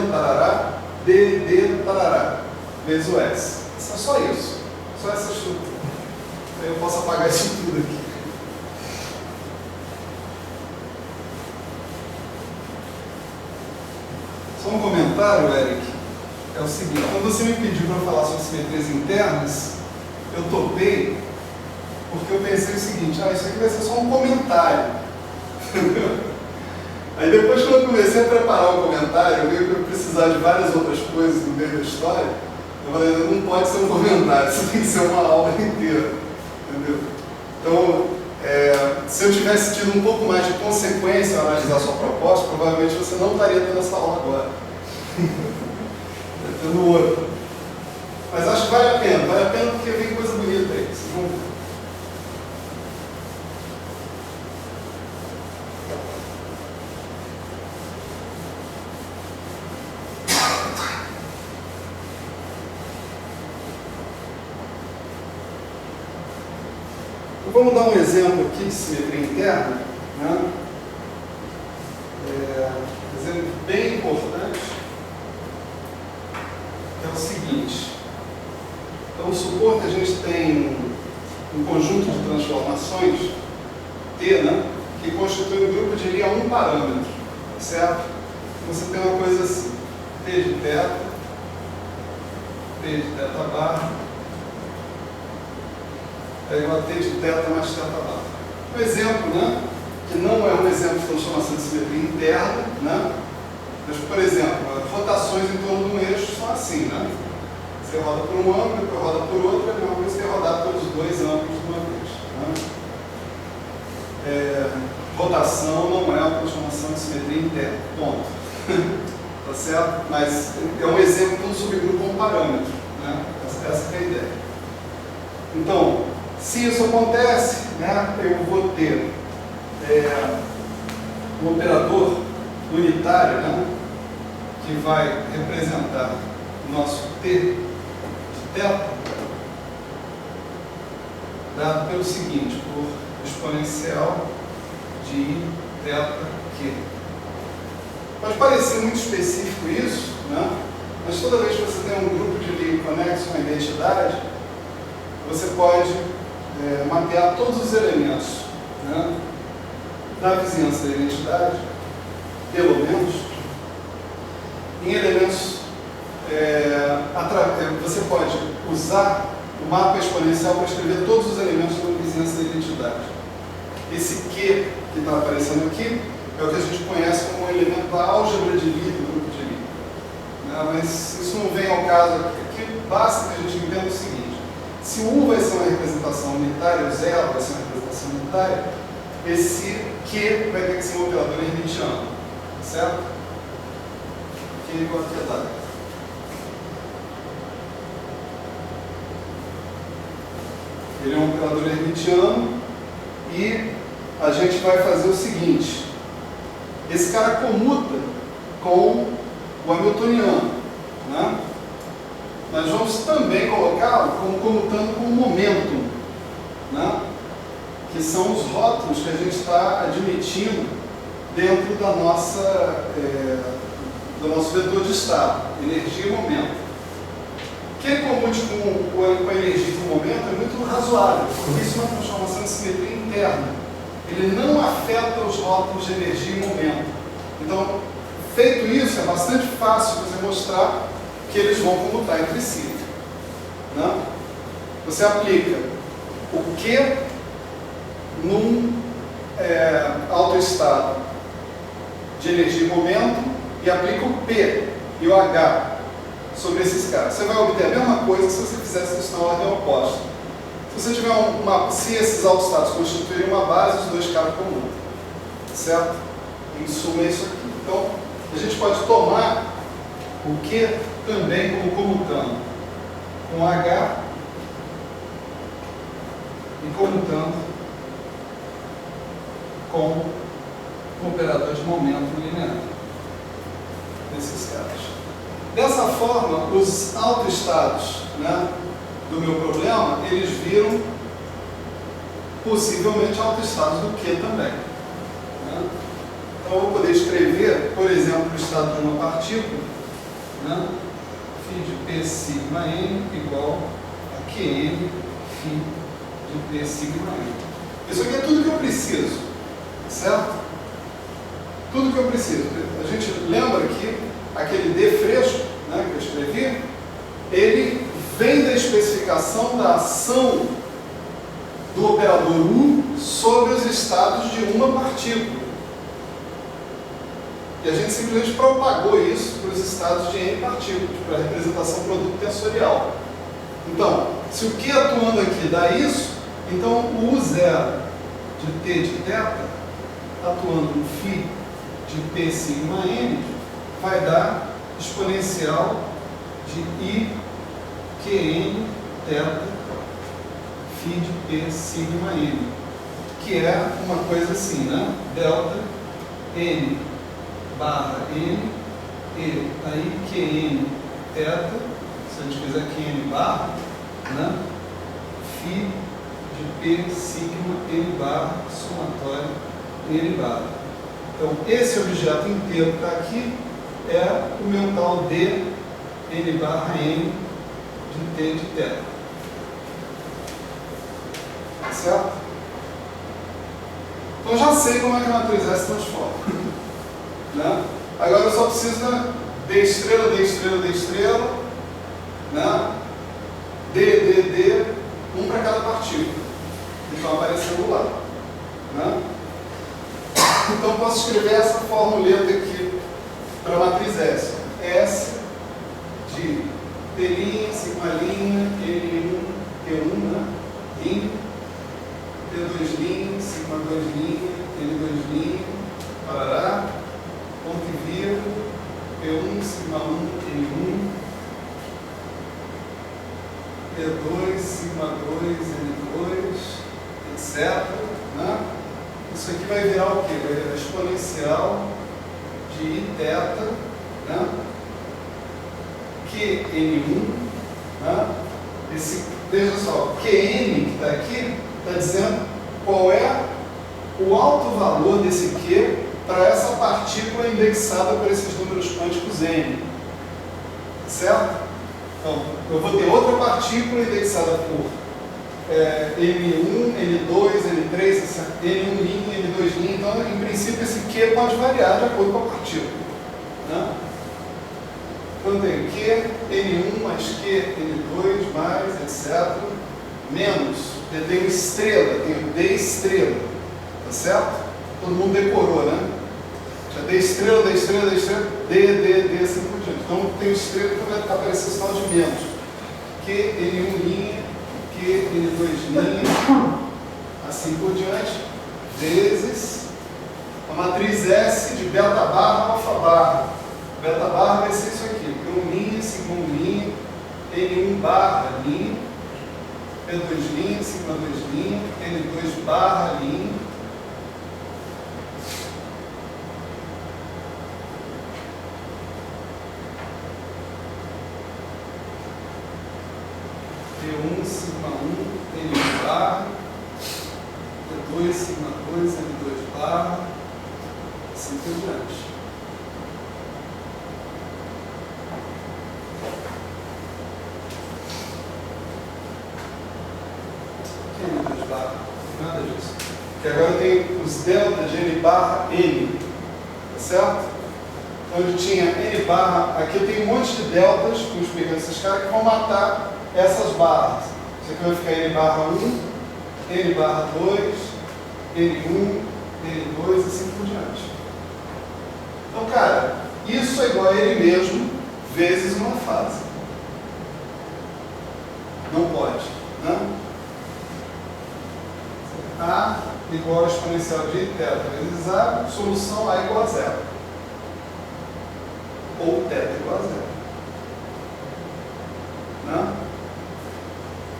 tarará, D, tarará. Vezes o S. É só isso. Só essa estrutura. Aí eu posso apagar isso tudo aqui. Só um comentário, Eric. É o seguinte, quando você me pediu para falar sobre simetrias internas, eu topei porque eu pensei o seguinte, isso aqui vai ser só um comentário. Aí depois que eu comecei a preparar o comentário, eu vi que eu ia precisar de várias outras coisas no meio da história. Eu falei, não pode ser um comentário, isso tem que ser uma aula inteira. Entendeu? Então, se eu tivesse tido um pouco mais de consequência ao analisar a sua proposta, provavelmente você não estaria tendo essa aula agora. Tendo outro. Mas acho que vale a pena porque vem coisa bonita aí. Vocês vão ver. Vamos dar um exemplo aqui de simetria interna, né? Um exemplo bem importante é o seguinte. Vamos supor que a gente tem um conjunto de transformações T, né? Que constitui um grupo de Lie a um parâmetro, certo? Você tem uma coisa assim, T de θ barra é igual a T de θ mais θ barra. Um exemplo, né, que não é um exemplo de transformação de simetria interna, né, mas, por exemplo, rotações em torno de um eixo são assim, né? Você roda por um ângulo, depois roda por outro, é a mesma coisa que rodar pelos dois ângulos de uma vez. Né? Rotação não é uma transformação de simetria interna, ponto. Tá certo? Mas é um exemplo de um subgrupo com um parâmetro, né? Essa é a ideia. Então, se isso acontece, né, eu vou ter um operador unitário, né, que vai representar o nosso T de θ, dado pelo seguinte, por exponencial de I θ Q. Pode parecer muito específico isso, né, mas toda vez que você tem um grupo de Lie conexo com a identidade, você pode mapear todos os elementos, né, da vizinhança da identidade, pelo menos, em elementos. Você pode usar o mapa exponencial para escrever todos os elementos da vizinhança da identidade. Esse Q que está aparecendo aqui é o que a gente conhece como um elemento da álgebra de Lie do grupo de Lie. Mas isso não vem ao caso aqui. Basta que a gente entenda o seguinte: se o U vai ser uma representação unitária, o zero vai ser uma representação unitária, esse Q vai ter que ser um operador hermitiano, certo? Q igual a Q dado. Ele é um operador hermitiano e a gente vai fazer o seguinte: esse cara comuta com o hamiltoniano, né? Nós vamos também colocá-lo como comutando com o momento, né? Que são os rótulos que a gente está admitindo dentro da nossa, do nosso vetor de estado, energia e momento. Que ele comute com a energia e com o momento é muito razoável, porque isso é uma transformação de simetria interna. Ele não afeta os rótulos de energia e momento. Então, feito isso, é bastante fácil você mostrar que eles vão comutar entre si, né? Você aplica o Q num autoestado de energia e momento e aplica o P e o H sobre esses caras. Você vai obter a mesma coisa se você fizesse isso na ordem oposta. Se você tiver se esses autoestados constituírem uma base, os dois caras comutam, certo? Em suma é isso aqui. Então, a gente pode tomar o Q também como comutando com H e comutando com o operador de momento linear desses caras. Dessa forma, os autoestados, né, do meu problema, eles viram possivelmente autoestados do Q também, né? Então eu vou poder escrever, por exemplo, o estado de uma partícula, né, φ de P sigma n igual a Qn φ de P sigma n. Isso aqui é tudo que eu preciso, certo? Tudo que eu preciso. A gente lembra que aquele D fresco, né, que eu escrevi, ele vem da especificação da ação do operador U sobre os estados de uma partícula. E a gente simplesmente propagou isso para os estados de N partículas, para a representação produto tensorial. Então, se o Q atuando aqui dá isso, então o U0 de T de θ, atuando no φ de P sigma N, vai dar exponencial de I Qn θ φ de P sigma N, que é uma coisa assim, né? Delta N barra N e aí Qn θ, se a gente fizer Qn barra, né? φ de P sigma N barra somatório N barra. Então, esse objeto inteiro que está aqui é o meu tal D N barra N de T de θ. Certo? Então, já sei como é que a matriz S transforma. Né? Agora eu só preciso, né, D estrela, D estrela, D estrela, né? D, um para cada partícula. Então aparecendo lá. Né? Então posso escrever essa formuleta aqui para a matriz S. S de T', sigma', N1, T1, né? Em T2', sigma 2', N2', parará, ponto e vírgula, P1, sigma 1, N1, T2, sigma 2, N2, etc. Né? Isso aqui vai virar o quê? Vai virar exponencial de Iθ, né? Qn1, né? Veja só, Qn que está aqui, está dizendo qual é o alto valor desse Q para essa partícula indexada por esses números quânticos N. certo? Então, eu vou ter outra partícula indexada por N1, N2, N3, N1', N2', então, em princípio, esse Q pode variar de acordo com a partícula. Né? Então, eu tenho Q, N1 mais Q, N2, mais, etc. Menos, eu tenho estrela, tenho D estrela, tá certo? Todo mundo decorou, né? Já D estrela, D estrela, D estrela, D, assim por diante. Então, eu tenho estrela, então vai aparecer o sinal de menos. Q, N1', Q, N2', assim por diante, vezes a matriz S de beta barra, alfa barra. Beta barra vai ser isso aqui, P1', sigma', N1 barra, linha, P2', sigma', N2 barra, linha, P1, sigma', N1 barra, P2, sigma', N2 barra, assim por diante. N2 barra, nada disso. Que agora tem os delta de N barra N, tá certo? Onde tinha N barra, aqui eu tenho um monte de deltas, com os pequenos esses caras, que vão matar essas barras. Isso aqui vai ficar N barra 1, N barra 2, N1, N2, assim por diante. Então, cara, isso é igual a ele mesmo, vezes uma fase. Não pode, né? A igual ao exponencial de θ vezes A, solução A igual a zero. Ou θ igual a zero. Né?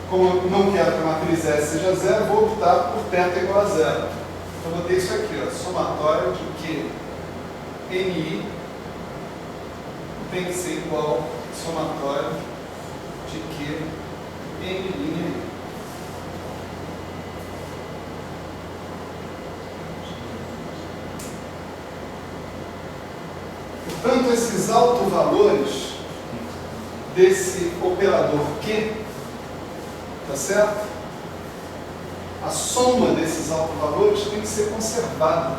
Como eu não quero que a matriz S seja zero, vou optar por θ igual a zero. Então, eu vou ter isso aqui, ó, somatório de Q NI tem que ser igual ao somatório de Q N'. Portanto, esses autovalores desse operador Q, tá certo? A soma desses autovalores tem que ser conservada.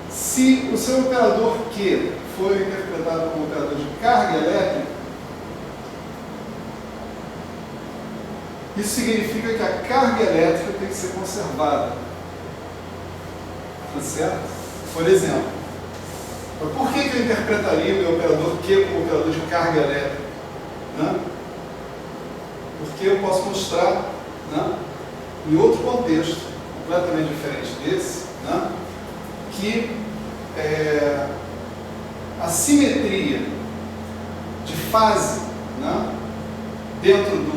Se o seu operador Q for interpretado como operador de carga elétrica, isso significa que a carga elétrica tem que ser conservada. Tá certo? Por exemplo, por que eu interpretaria o meu operador Q como operador de carga elétrica? Né? Porque eu posso mostrar, né, em outro contexto, completamente diferente desse, né, que a simetria de fase, né, dentro de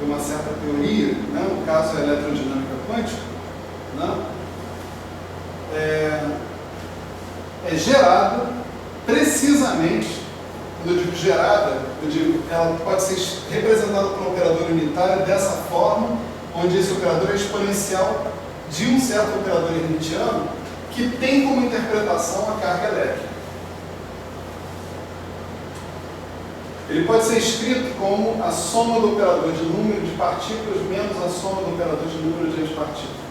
uma certa teoria, né, no caso a eletrodinâmica quântica, né, é gerada precisamente, quando eu digo gerada, eu digo ela pode ser representada por um operador unitário dessa forma, onde esse operador é exponencial de um certo operador hermitiano que tem como interpretação a carga elétrica. Ele pode ser escrito como a soma do operador de número de partículas menos a soma do operador de número de antipartículas.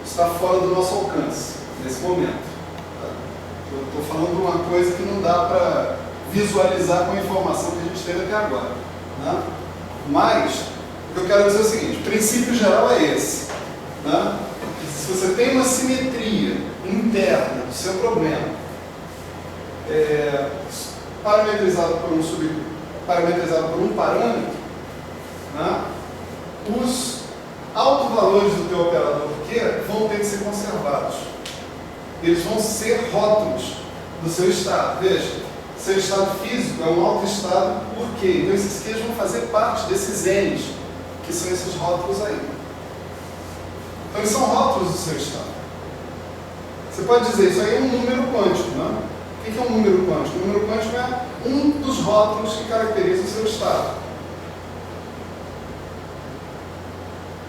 Isso está fora do nosso alcance, nesse momento. Tá? Eu estou falando de uma coisa que não dá para visualizar com a informação que a gente teve até agora. Né? Mas, o que eu quero dizer é o seguinte, o princípio geral é esse. Né? Se você tem uma simetria interna do seu problema, parametrizado por um parâmetro, né, os autovalores do teu operador Q vão ter que ser conservados. Eles vão ser rótulos do seu estado. Veja, seu estado físico é um autoestado por Q. Então esses Qs vão fazer parte desses Ns, que são esses rótulos aí. Então eles são rótulos do seu estado. Você pode dizer, isso aí é um número quântico, não? O que é um número quântico? O número quântico é um dos rótulos que caracteriza o seu estado.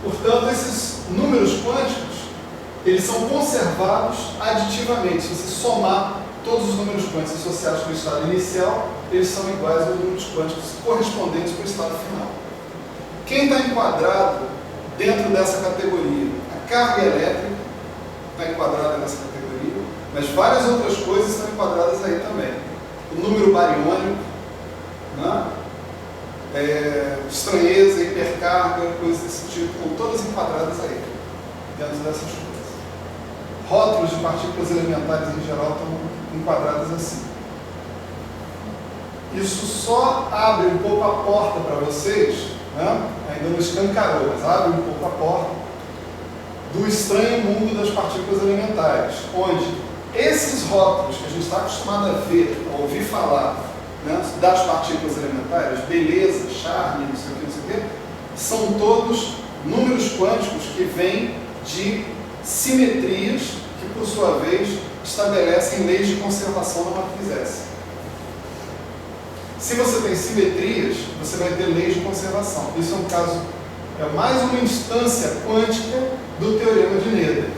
Portanto, esses números quânticos, eles são conservados aditivamente. Se você somar todos os números quânticos associados com o estado inicial, eles são iguais aos números quânticos correspondentes para o estado final. Quem está enquadrado dentro dessa categoria? A carga elétrica está enquadrada nessa categoria, mas várias outras coisas estão enquadradas aí também. O número bariônico, né? Estranheza, hipercarga, coisas desse tipo, estão todas enquadradas aí, dentro dessas coisas. Rótulos de partículas elementares em geral estão enquadrados assim. Isso só abre um pouco a porta para vocês, né? Ainda não escancarou, mas abre um pouco a porta do estranho mundo das partículas elementares, onde esses rótulos que a gente está acostumado a ver, a ouvir falar, né, das partículas elementares, beleza, charme, não sei o que, são todos números quânticos que vêm de simetrias que, por sua vez, estabelecem leis de conservação na matriz S. Se você tem simetrias, você vai ter leis de conservação. Isso é um caso, é mais uma instância quântica do teorema de Noether.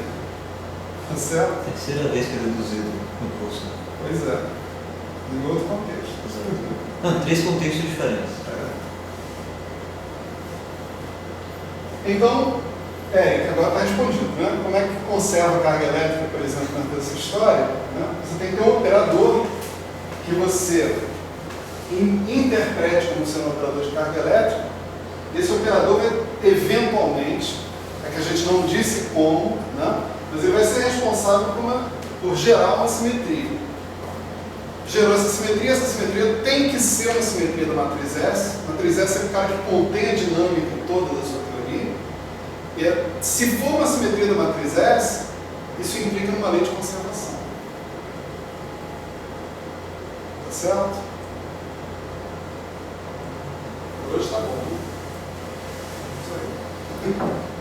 Tá certo? Terceira vez que é deduzido no curso. Pois é. Em outro contexto. Não, 3 contextos diferentes. Então, agora está respondido, né? Como é que conserva a carga elétrica, por exemplo, dentro dessa história? Né? Você tem que ter um operador que você interprete como sendo um operador de carga elétrica. Esse operador vai, eventualmente, é que a gente não disse como, né? Mas ele vai ser responsável por gerar uma simetria. Gerou essa simetria tem que ser uma simetria da matriz S. A matriz S é o cara que contém a dinâmica toda da sua teoria. E se for uma simetria da matriz S, isso implica numa lei de conservação. Tá certo? Por hoje tá bom. Isso aí.